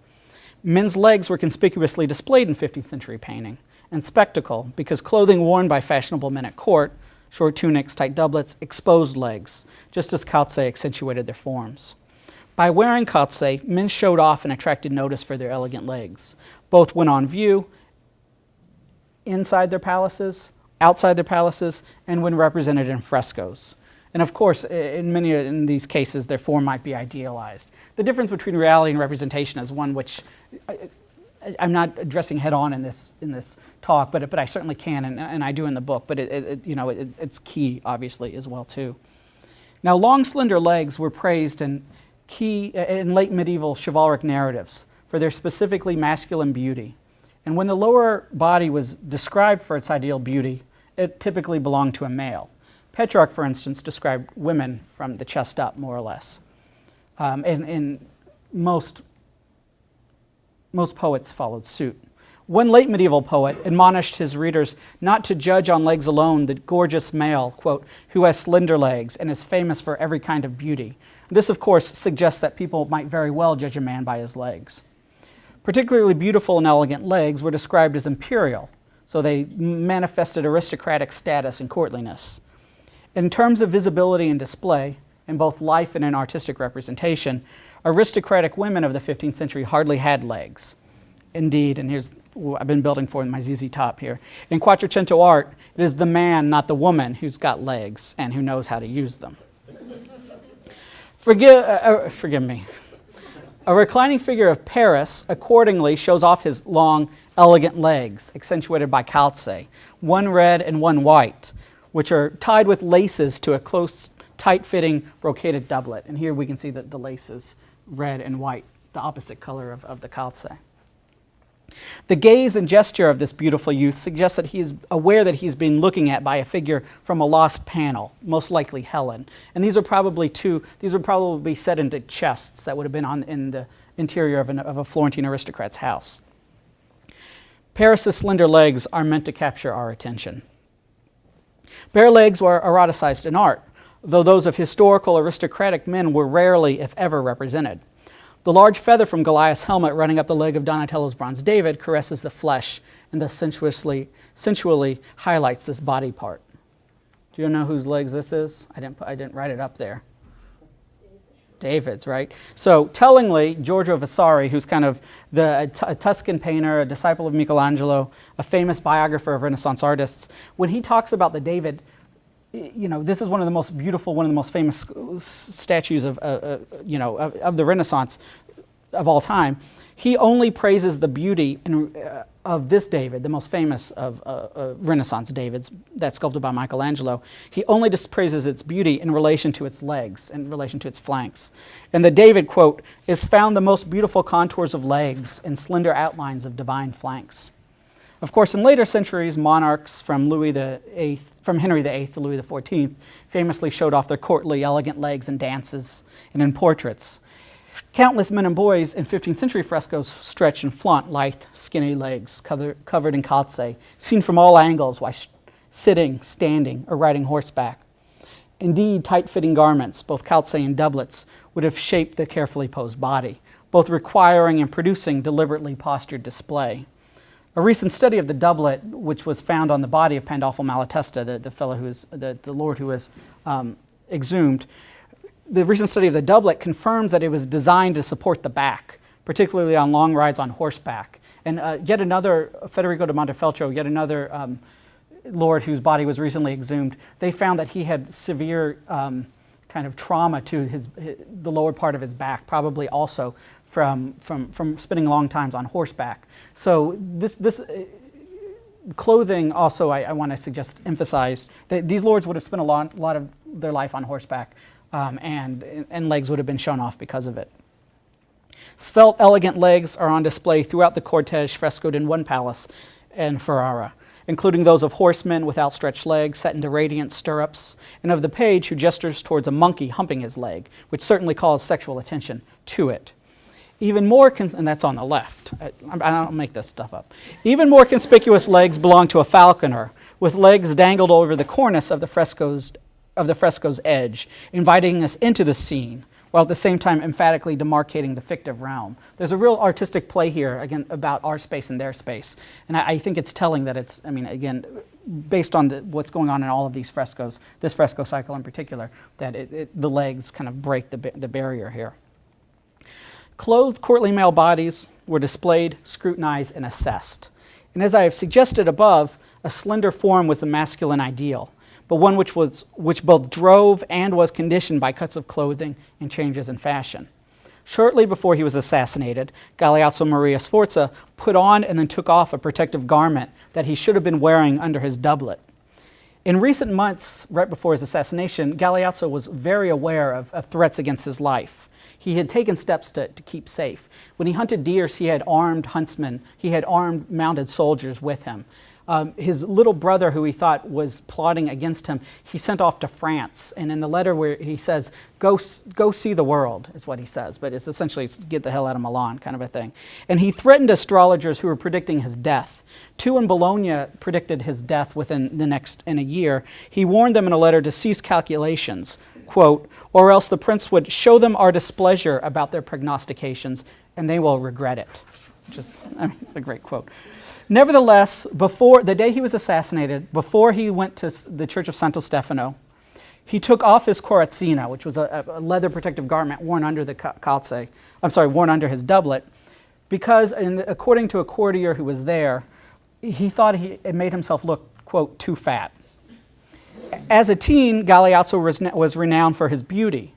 Men's legs were conspicuously displayed in 15th century painting and spectacle because clothing worn by fashionable men at court, short tunics, tight doublets, exposed legs, just as calze accentuated their forms. By wearing calze, men showed off and attracted notice for their elegant legs, both when on view, inside their palaces, outside their palaces, and when represented in frescoes. And of course, in these cases, their form might be idealized. The difference between reality and representation is one which I'm not addressing head on in this talk, but I certainly can, and I do in the book. But it's key, obviously, as well too. Now, long, slender legs were praised in late medieval chivalric narratives for their specifically masculine beauty. And when the lower body was described for its ideal beauty, it typically belonged to a male. Petrarch, for instance, described women from the chest up, more or less. And most poets followed suit. One late medieval poet admonished his readers not to judge on legs alone the gorgeous male, quote, who has slender legs and is famous for every kind of beauty. This, of course, suggests that people might very well judge a man by his legs. Particularly beautiful and elegant legs were described as imperial, so they manifested aristocratic status and courtliness. In terms of visibility and display, in both life and in artistic representation, aristocratic women of the 15th century hardly had legs. Indeed, and here's what I've been building for in my ZZ Top here. In Quattrocento art, it is the man, not the woman, who's got legs and who knows how to use them. Forgive me. A reclining figure of Paris accordingly shows off his long, elegant legs, accentuated by calce, one red and one white, which are tied with laces to a close, tight-fitting brocaded doublet. And here we can see that the laces, red and white, the opposite color of the calce. The gaze and gesture of this beautiful youth suggests that he is aware that he's being looking at by a figure from a lost panel, most likely Helen. And these would probably be set into chests that would have been in the interior of a Florentine aristocrat's house. Paris's slender legs are meant to capture our attention. Bare legs were eroticized in art, though those of historical aristocratic men were rarely, if ever, represented. The large feather from Goliath's helmet running up the leg of Donatello's bronze David caresses the flesh and thus sensually highlights this body part. Do you know whose legs this is? I didn't write it up there. David's, right? So tellingly, Giorgio Vasari, who's kind of a Tuscan painter, a disciple of Michelangelo, a famous biographer of Renaissance artists, when he talks about the David, this is one of the most beautiful, one of the most famous statues of the Renaissance of all time. He only praises the beauty of this David, the most famous of Renaissance Davids, that's sculpted by Michelangelo. He only just praises its beauty in relation to its legs, in relation to its flanks. And the David, quote, is found the most beautiful contours of legs and slender outlines of divine flanks. Of course, in later centuries, monarchs from Henry VIII to Louis XIV famously showed off their courtly, elegant legs in dances and in portraits. Countless men and boys in 15th century frescoes stretch and flaunt lithe, skinny legs covered in calce, seen from all angles while sitting, standing, or riding horseback. Indeed, tight-fitting garments, both calce and doublets, would have shaped the carefully posed body, both requiring and producing deliberately postured display. A recent study of the doublet, which was found on the body of Pandolfo Malatesta, the fellow who is the lord who was exhumed, the recent study of the doublet confirms that it was designed to support the back, particularly on long rides on horseback. And yet another, Federico de Montefeltro, yet another lord whose body was recently exhumed, they found that he had severe kind of trauma to the lower part of his back, probably also from spending long times on horseback. So this clothing also, I want to suggest, emphasized that these lords would have spent a lot of their life on horseback, and legs would have been shown off because of it. Svelte, elegant legs are on display throughout the cortege frescoed in one palace in Ferrara, including those of horsemen with outstretched legs set into radiant stirrups, and of the page who gestures towards a monkey humping his leg, which certainly calls sexual attention to it. Even more, and that's on the left. I don't make this stuff up. Even more conspicuous legs belong to a falconer, with legs dangled over the cornice of the fresco's edge, inviting us into the scene, while at the same time emphatically demarcating the fictive realm. There's a real artistic play here, again, about our space and their space. And I think it's telling that it's, again, based on what's going on in all of these frescoes, this fresco cycle in particular, that the legs kind of break the barrier here. Clothed courtly male bodies were displayed, scrutinized, and assessed. And as I have suggested above, a slender form was the masculine ideal, but one which both drove and was conditioned by cuts of clothing and changes in fashion. Shortly before he was assassinated, Galeazzo Maria Sforza put on and then took off a protective garment that he should have been wearing under his doublet. In recent months, right before his assassination, Galeazzo was very aware of threats against his life. He had taken steps to keep safe. When he hunted deer, he had armed huntsmen, he had armed mounted soldiers with him. His little brother, who he thought was plotting against him, he sent off to France. And in the letter where he says, go see the world, is what he says. But it's essentially, get the hell out of Milan kind of a thing. And he threatened astrologers who were predicting his death. 2 in Bologna predicted his death in a year. He warned them in a letter to cease calculations, quote, or else the prince would show them our displeasure about their prognostications, and they will regret it. Which is, it's a great quote. Nevertheless, before the day he was assassinated, before he went to the Church of Santo Stefano, he took off his corazzina, which was a leather protective garment worn under the calze. Worn under his doublet, because according to a courtier who was there, he thought it made himself look, quote, too fat. As a teen, Galeazzo was renowned for his beauty.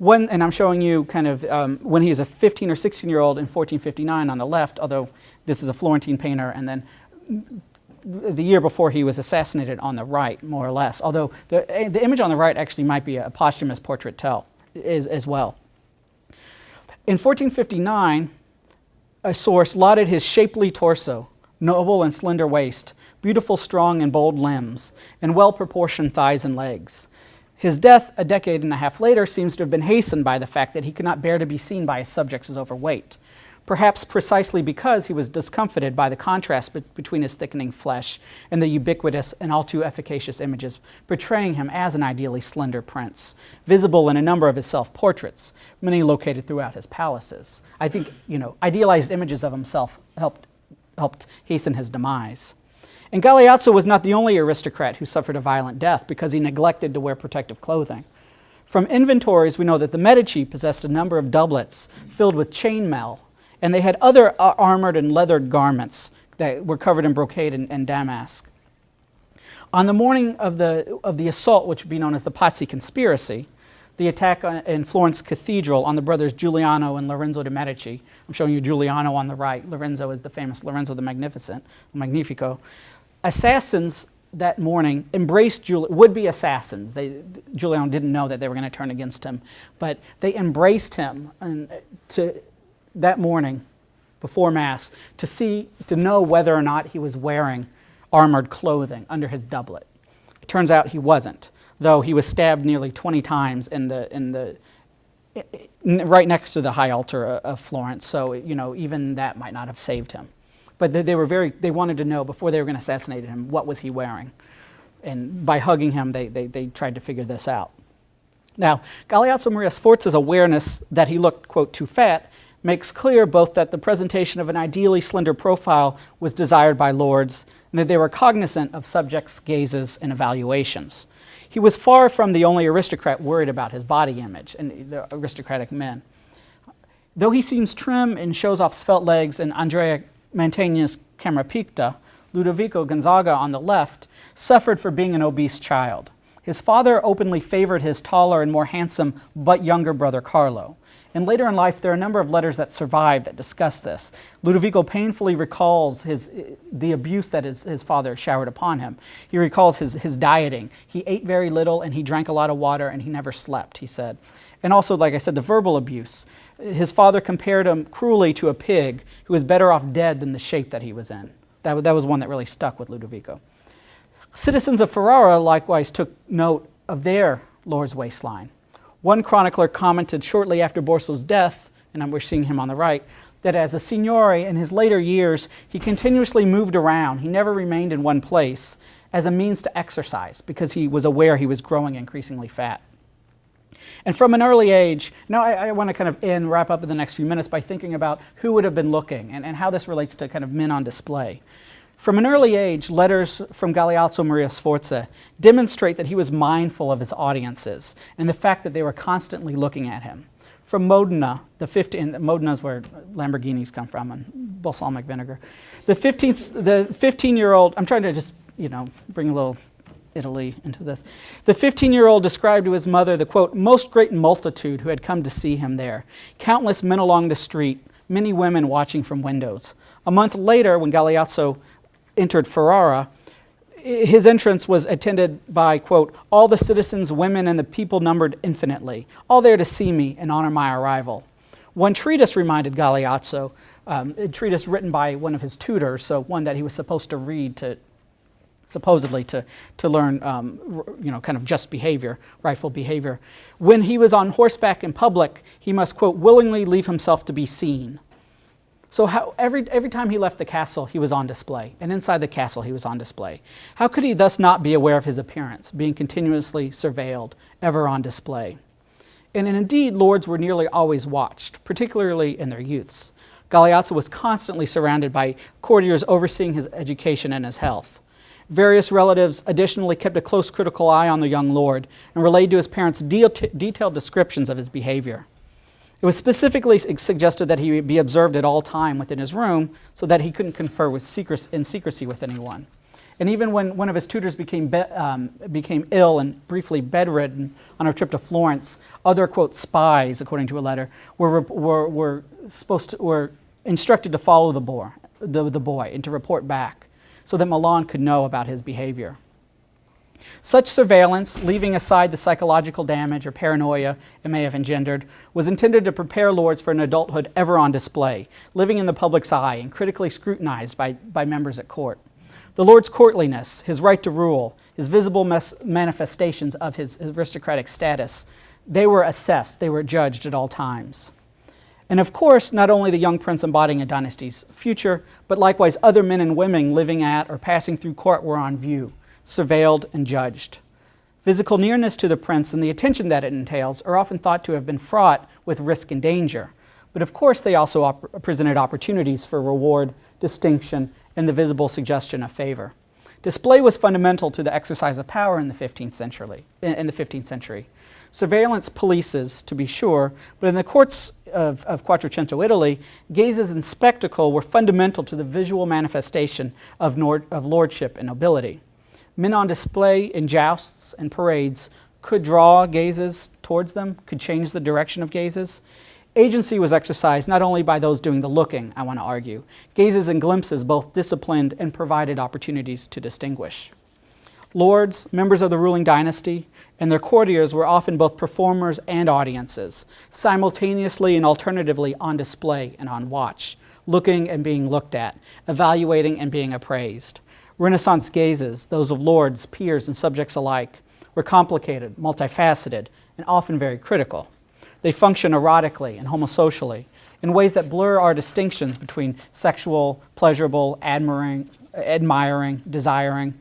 And I'm showing you kind of when he's a 15 or 16-year-old in 1459 on the left, although this is a Florentine painter, and then the year before he was assassinated on the right, more or less, although the image on the right actually might be a posthumous portrait as well. In 1459, a source lauded his shapely torso, noble and slender waist, beautiful, strong, and bold limbs, and well-proportioned thighs and legs. His death, a decade and a half later, seems to have been hastened by the fact that he could not bear to be seen by his subjects as overweight, perhaps precisely because he was discomfited by the contrast between his thickening flesh and the ubiquitous and all too efficacious images portraying him as an ideally slender prince, visible in a number of his self-portraits, many located throughout his palaces. I think, idealized images of himself helped hasten his demise. And Galeazzo was not the only aristocrat who suffered a violent death because he neglected to wear protective clothing. From inventories, we know that the Medici possessed a number of doublets filled with chainmail, and they had other armored and leathered garments that were covered in brocade and damask. On the morning of the assault, which would be known as the Pazzi Conspiracy, the attack in Florence Cathedral on the brothers Giuliano and Lorenzo de' Medici. I'm showing you Giuliano on the right. Lorenzo is the famous Lorenzo the Magnifico. Assassins that morning embraced would-be assassins. Giuliano didn't know that they were going to turn against him, but they embraced him that morning before Mass to know whether or not he was wearing armored clothing under his doublet. It turns out he wasn't, though he was stabbed nearly 20 times right next to the high altar of Florence. So even that might not have saved him. But they wanted to know before they were going to assassinate him, what was he wearing? And by hugging him, they tried to figure this out. Now, Galeazzo Maria Sforza's awareness that he looked, quote, too fat makes clear both that the presentation of an ideally slender profile was desired by lords and that they were cognizant of subjects' gazes and evaluations. He was far from the only aristocrat worried about his body image and the aristocratic men. Though he seems trim and shows off svelte legs and Andrea Mantegna's camera picta, Ludovico Gonzaga on the left suffered for being an obese child. His father openly favored his taller and more handsome but younger brother Carlo. And later in life, there are a number of letters that survive that discuss this. Ludovico painfully recalls the abuse that his father showered upon him. He recalls his dieting. He ate very little and he drank a lot of water and he never slept, he said. And also, like I said, the verbal abuse. His father compared him cruelly to a pig who was better off dead than the shape that he was in. That was one that really stuck with Ludovico. Citizens of Ferrara likewise took note of their lord's waistline. One chronicler commented shortly after Borso's death, and we're seeing him on the right, that as a signore in his later years, he continuously moved around. He never remained in one place as a means to exercise because he was aware he was growing increasingly fat. And from an early age, now I want to kind of wrap up in the next few minutes by thinking about who would have been looking and how this relates to kind of men on display. From an early age, letters from Galeazzo Maria Sforza demonstrate that he was mindful of his audiences and the fact that they were constantly looking at him. From Modena, Modena is where Lamborghinis come from, and balsamic vinegar. The 15-year-old, I'm trying to just, bring a little Italy into this. The 15-year-old described to his mother the, quote, most great multitude who had come to see him there. Countless men along the street, many women watching from windows. A month later, when Galeazzo entered Ferrara, his entrance was attended by, quote, all the citizens, women, and the people numbered infinitely, all there to see me and honor my arrival. One treatise reminded Galeazzo, a treatise written by one of his tutors, so one that he was supposed to read to, supposedly to learn, kind of just behavior, rightful behavior. When he was on horseback in public, he must, quote, willingly leave himself to be seen. So every time he left the castle, he was on display. And inside the castle, he was on display. How could he thus not be aware of his appearance, being continuously surveilled, ever on display? And indeed, lords were nearly always watched, particularly in their youths. Galeazzo was constantly surrounded by courtiers overseeing his education and his health. Various relatives additionally kept a close critical eye on the young lord and relayed to his parents detailed descriptions of his behavior. It was specifically suggested that he be observed at all time within his room so that he couldn't confer in secrecy with anyone. And even when one of his tutors became ill and briefly bedridden on a trip to Florence, other, quote, spies, according to a letter, were instructed to follow the boy and to report back so that Milan could know about his behavior. Such surveillance, leaving aside the psychological damage or paranoia it may have engendered, was intended to prepare lords for an adulthood ever on display, living in the public's eye and critically scrutinized by members at court. The lord's courtliness, his right to rule, his visible manifestations of his aristocratic status, they were assessed, they were judged at all times. And of course, not only the young prince embodying a dynasty's future, but likewise other men and women living at or passing through court were on view, surveilled and judged. Physical nearness to the prince and the attention that it entails are often thought to have been fraught with risk and danger. But of course, they also presented opportunities for reward, distinction, and the visible suggestion of favor. Display was fundamental to the exercise of power in the 15th century. Surveillance polices, to be sure, but in the courts of Quattrocento Italy, gazes and spectacle were fundamental to the visual manifestation of lordship and nobility. Men on display in jousts and parades could draw gazes towards them, could change the direction of gazes. Agency was exercised not only by those doing the looking, I want to argue. Gazes and glimpses both disciplined and provided opportunities to distinguish. Lords, members of the ruling dynasty, and their courtiers were often both performers and audiences, simultaneously and alternatively on display and on watch, looking and being looked at, evaluating and being appraised. Renaissance gazes, those of lords, peers, and subjects alike, were complicated, multifaceted, and often very critical. They function erotically and homosocially in ways that blur our distinctions between sexual, pleasurable, admiring, desiring.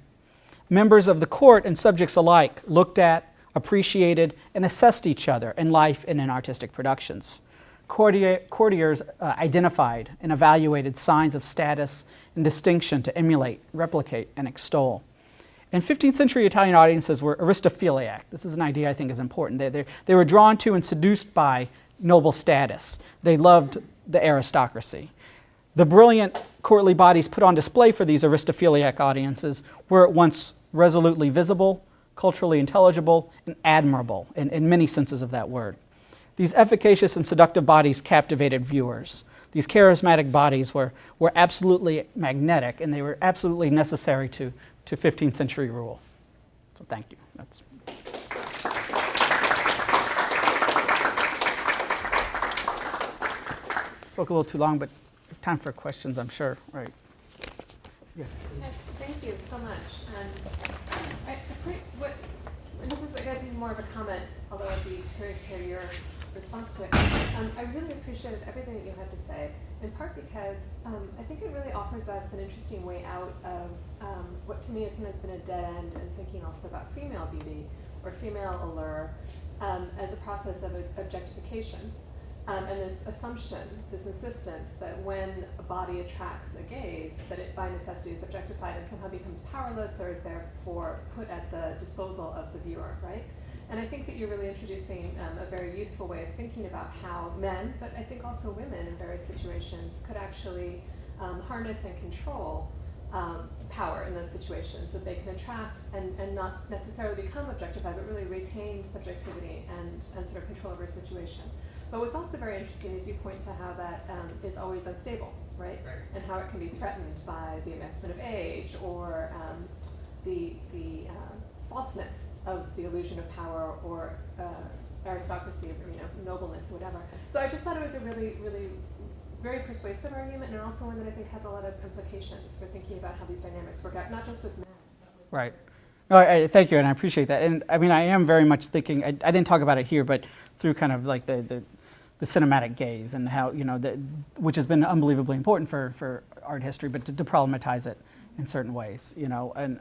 Members of the court and subjects alike looked at, appreciated, and assessed each other in life and in artistic productions. Courtiers identified and evaluated signs of status and distinction to emulate, replicate, and extol. And 15th century Italian audiences were Aristophiliac. This is an idea I think is important. They were drawn to and seduced by noble status. They loved the aristocracy. The brilliant courtly bodies put on display for these Aristophiliac audiences were at once resolutely visible, culturally intelligible, and admirable in many senses of that word. These efficacious and seductive bodies captivated viewers. These charismatic bodies were absolutely magnetic, and they were absolutely necessary to 15th century rule. So thank you. Spoke a little too long, but time for questions, I'm sure. Right. Yeah. Thank you so much. This is going to be more of a comment, although I'd be curious to hear your response to it. I really appreciated everything that you had to say, in part because I think it really offers us an interesting way out of what to me has sometimes been a dead end, and thinking also about female beauty or female allure as a process of objectification. And this assumption, this insistence that when a body attracts a gaze, that it by necessity is objectified and somehow becomes powerless or is therefore put at the disposal of the viewer, right? And I think that you're really introducing a very useful way of thinking about how men, but I think also women in various situations, could actually harness and control power in those situations, that they can attract and not necessarily become objectified, but really retain subjectivity and sort of control over a situation. But what's also very interesting is you point to how that is always unstable, right? And how it can be threatened by the advancement of age or the falseness of the illusion of power or aristocracy, or nobleness, or whatever. So I just thought it was a really, really very persuasive argument, and also one that I think has a lot of implications for thinking about how these dynamics work out, not just with men. Right. No, thank you, and I appreciate that. And I mean, I am very much thinking, I didn't talk about it here, but through kind of like the cinematic gaze and how, which has been unbelievably important for art history, but to problematize it in certain ways, and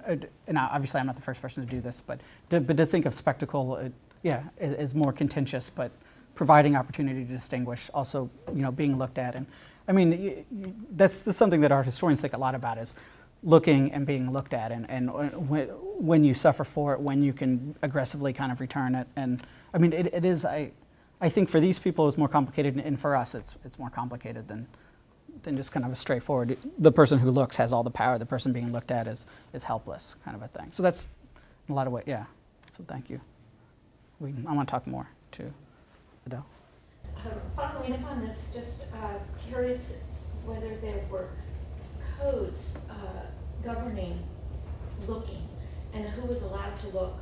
obviously I'm not the first person to do this, but to think of spectacle, is more contentious, but providing opportunity to distinguish, also, being looked at. And I mean, that's something that art historians think a lot about, is looking and being looked at, and when you suffer for it, when you can aggressively kind of return it. And I mean, it is, I think for these people it's more complicated, and for us it's more complicated than just kind of a straightforward, the person who looks has all the power, the person being looked at is helpless, kind of a thing. So that's in a lot of ways, yeah. So thank you. I want to talk more too. Adele. Following up on this, just curious whether there were codes governing looking, and who was allowed to look,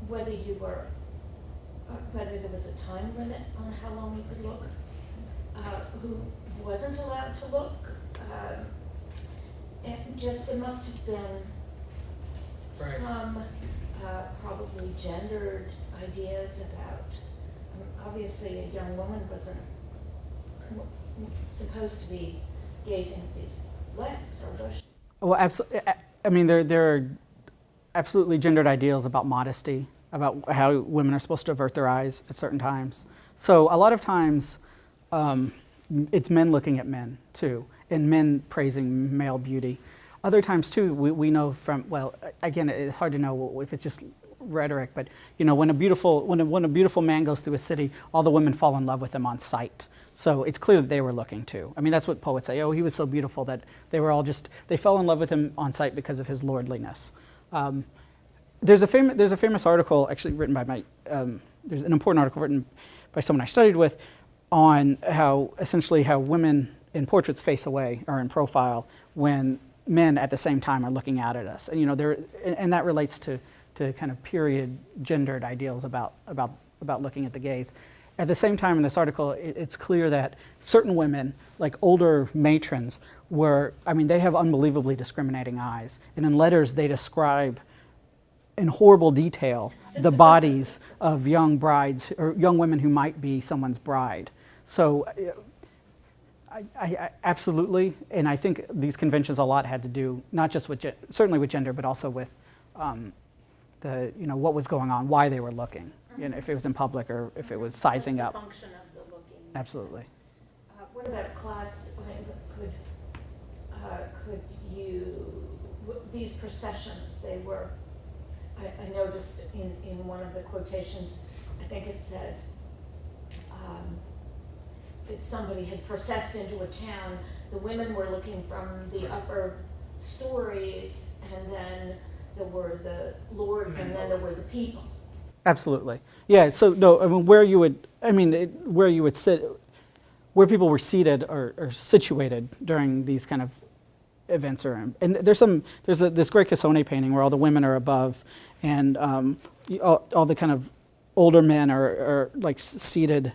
whether there was a time limit on how long you could look, who wasn't allowed to look, and just there must have been some probably gendered ideas about, obviously a young woman wasn't supposed to be gazing at these legs, or was she? Well, absolutely. I mean, there are absolutely gendered ideals about modesty, about how women are supposed to avert their eyes at certain times. So a lot of times, it's men looking at men too, and men praising male beauty. Other times too, we know from, well, again, it's hard to know if it's just rhetoric, but when a beautiful man goes through a city, all the women fall in love with him on sight. So it's clear that they were looking too. I mean, that's what poets say. Oh, he was so beautiful that they fell in love with him on sight because of his lordliness. There's a famous article actually written by there's an important article written by someone I studied with on how women in portraits face away or in profile when men at the same time are looking out at us. And and that relates to kind of period gendered ideals about looking at the gaze. At the same time in this article, it's clear that certain women, like older matrons, they have unbelievably discriminating eyes. And in letters, they describe in horrible detail the bodies of young brides or young women who might be someone's bride. So I absolutely, and I think these conventions a lot had to do not just with certainly with gender, but also with what was going on, why they were looking, if it was in public or if it was sizing up. What's the function of the looking? Absolutely. What about class? Could these processions? They were. I noticed in one of the quotations, I think it said that somebody had processed into a town. The women were looking from the upper stories, and then there were the lords, and then there were the people. Absolutely. Yeah. So no, I mean, where you would sit, where people were seated or situated during these kind of events, and there's this great Cassone painting where all the women are above, and all the kind of older men are like seated.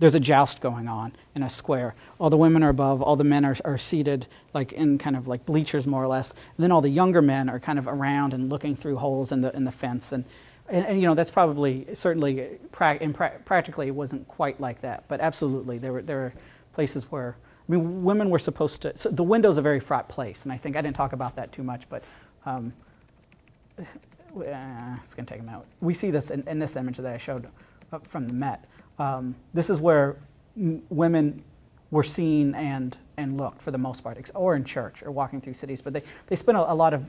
There's a joust going on in a square. All the women are above, all the men are seated like in kind of like bleachers more or less. And then all the younger men are kind of around and looking through holes in the fence. And that's probably, certainly, practically it wasn't quite like that. But absolutely, there were places where, women were supposed to, so the window's a very fraught place. And I think I didn't talk about that too much, but it's going to take a minute. We see this in this image that I showed up from the Met. This is where women were seen and looked for the most part, or in church or walking through cities. But they spent a lot of,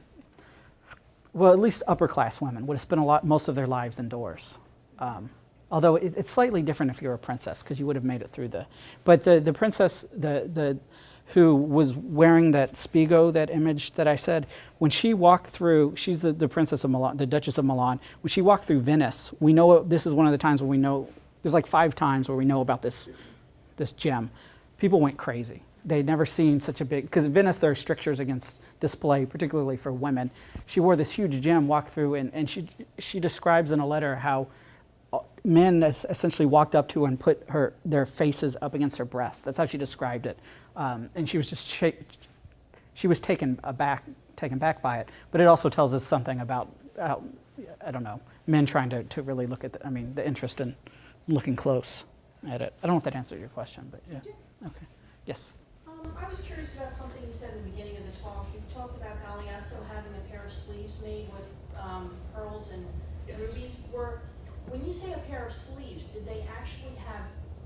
well, at least upper class women would have spent most of their lives indoors. Although it's slightly different if you're a princess, because you would have made it through but the princess, who was wearing that Spigo, that image that I said. When she walked through, she's the Princess of Milan, the Duchess of Milan. When she walked through Venice, we know this is one of the times where we know, there's like 5 times where we know about this gem. People went crazy. They'd never seen such a big, because in Venice there are strictures against display, particularly for women. She wore this huge gem, walked through, and she describes in a letter how men essentially walked up to her and put their faces up against her breasts. That's how she described it. And she was just she was taken back by it. But it also tells us something about, I don't know, men trying to really look at the interest in looking close at it. I don't know if that answered your question, but yeah. Okay. Yes. I was curious about something you said in the beginning of the talk. You talked about Galeazzo having a pair of sleeves made with pearls and rubies. When you say a pair of sleeves, did they actually have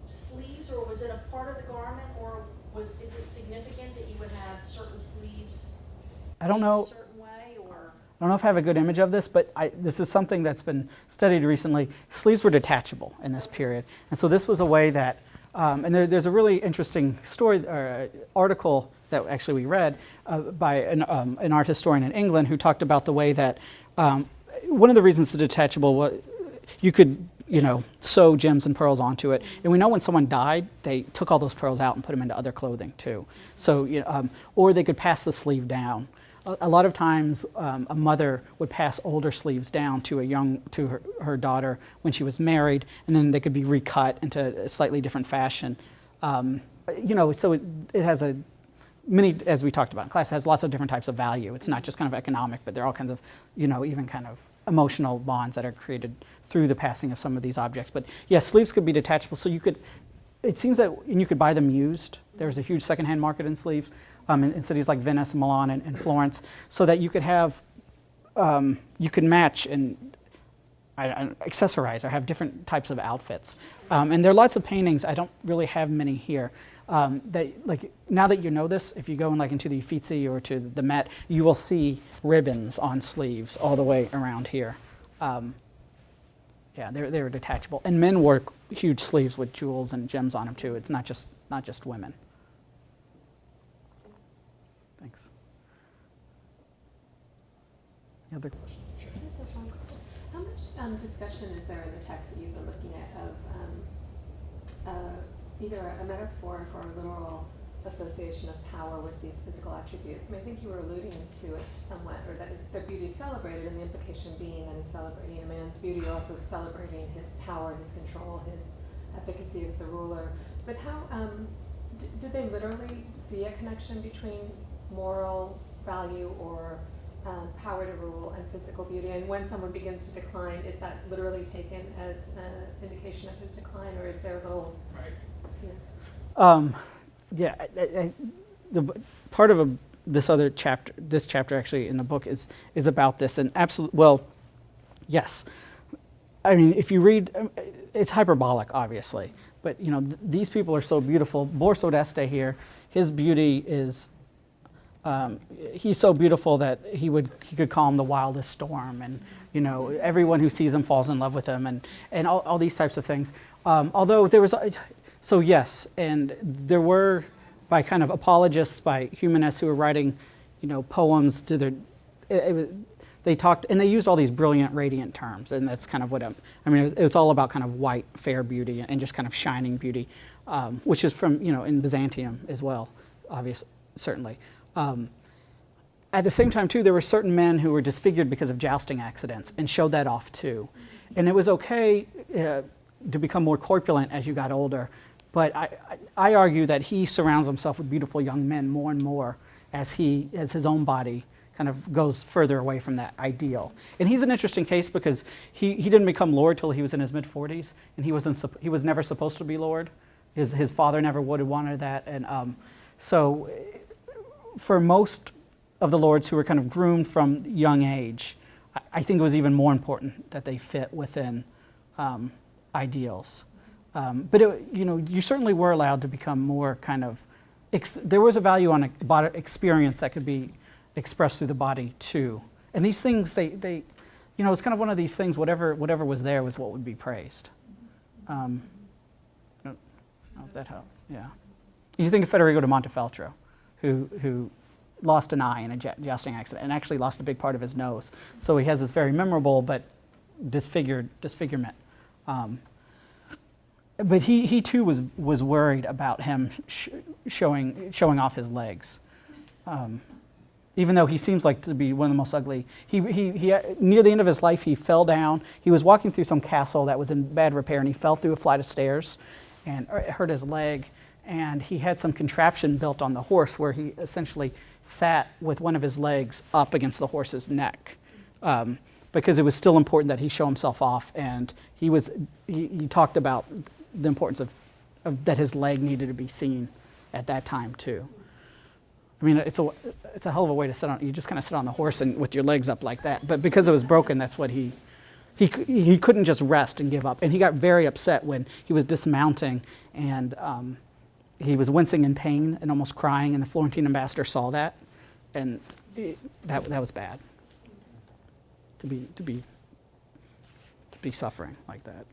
sleeves, or was it a part of the garment, or is it significant that you would have certain sleeves? I don't know. A certain way, or? I don't know if I have a good image of this, but this is something that's been studied recently. Sleeves were detachable in this period, and so this was a way that. And there's a really interesting story, article that actually we read by an art historian in England who talked about the way that one of the reasons it's detachable was you could sew gems and pearls onto it. And we know when someone died, they took all those pearls out and put them into other clothing too. So or they could pass the sleeve down. A lot of times, a mother would pass older sleeves down to her daughter when she was married, and then they could be recut into a slightly different fashion. So it has many, as we talked about in class, it has lots of different types of value. It's not just kind of economic, but there are all kinds of, even kind of emotional bonds that are created through the passing of some of these objects. But yes, sleeves could be detachable. So it seems that you could buy them used. There's a huge secondhand market in sleeves. In cities like Venice and Milan and Florence, so that you could have, you could match and accessorize or have different types of outfits. And there are lots of paintings. I don't really have many here. That now that you know this, if you go into the Uffizi or to the Met, you will see ribbons on sleeves all the way around here. They were detachable, and men wore huge sleeves with jewels and gems on them too. It's not just women. Thanks. Any other questions? Sure. That's a fun question. How much discussion is there in the text that you've been looking at of either a metaphoric or a literal association of power with these physical attributes? I think you were alluding to it somewhat, or that their beauty is celebrated, and the implication being that he's celebrating a man's beauty, also celebrating his power, his control, his efficacy as a ruler. But how did they literally see a connection between moral value or power to rule and physical beauty? And when someone begins to decline, is that literally taken as an indication of his decline, or is there a little? Right. The part of this chapter actually in the book is about this, and yes. I mean, if you read, it's hyperbolic, obviously, but these people are so beautiful. Borso d'Este here, his beauty is. He's so beautiful that he could calm the wildest storm, and everyone who sees him falls in love with him, and all these types of things. Although there was, so yes, and there were by kind of apologists, by humanists who were writing, poems to their. They talked and they used all these brilliant, radiant terms, and that's kind of what it was all about kind of white, fair beauty and just kind of shining beauty, which is from in Byzantium as well, obviously, certainly. At the same time, too, there were certain men who were disfigured because of jousting accidents and showed that off, too. And it was okay to become more corpulent as you got older, but I argue that he surrounds himself with beautiful young men more and more as his own body kind of goes further away from that ideal. And he's an interesting case because he didn't become Lord till he was in his mid-40s, and he was never supposed to be Lord. His father never would have wanted that, and so for most of the lords who were kind of groomed from young age, I think it was even more important that they fit within ideals. But you certainly were allowed to become more kind of. There was a value on experience that could be expressed through the body too. And these things, it's kind of one of these things. Whatever was there was what would be praised. I don't know if that helped. Yeah. You think of Federico da Montefeltro. who lost an eye in a jousting accident and actually lost a big part of his nose. So he has this very memorable but disfigurement. But he too was worried about him showing off his legs. Even though he seems like to be one of the most ugly. He near the end of his life, he fell down. He was walking through some castle that was in bad repair, and he fell through a flight of stairs and hurt his leg. And he had some contraption built on the horse where he essentially sat with one of his legs up against the horse's neck, because it was still important that he show himself off. And he talked about the importance of that his leg needed to be seen at that time too. I mean, it's a hell of a way to sit on. You just kind of sit on the horse and with your legs up like that. But because it was broken, that's what he couldn't just rest and give up. And he got very upset when he was dismounting, and he was wincing in pain and almost crying. And the Florentine ambassador saw that, and that was bad. To be suffering like that.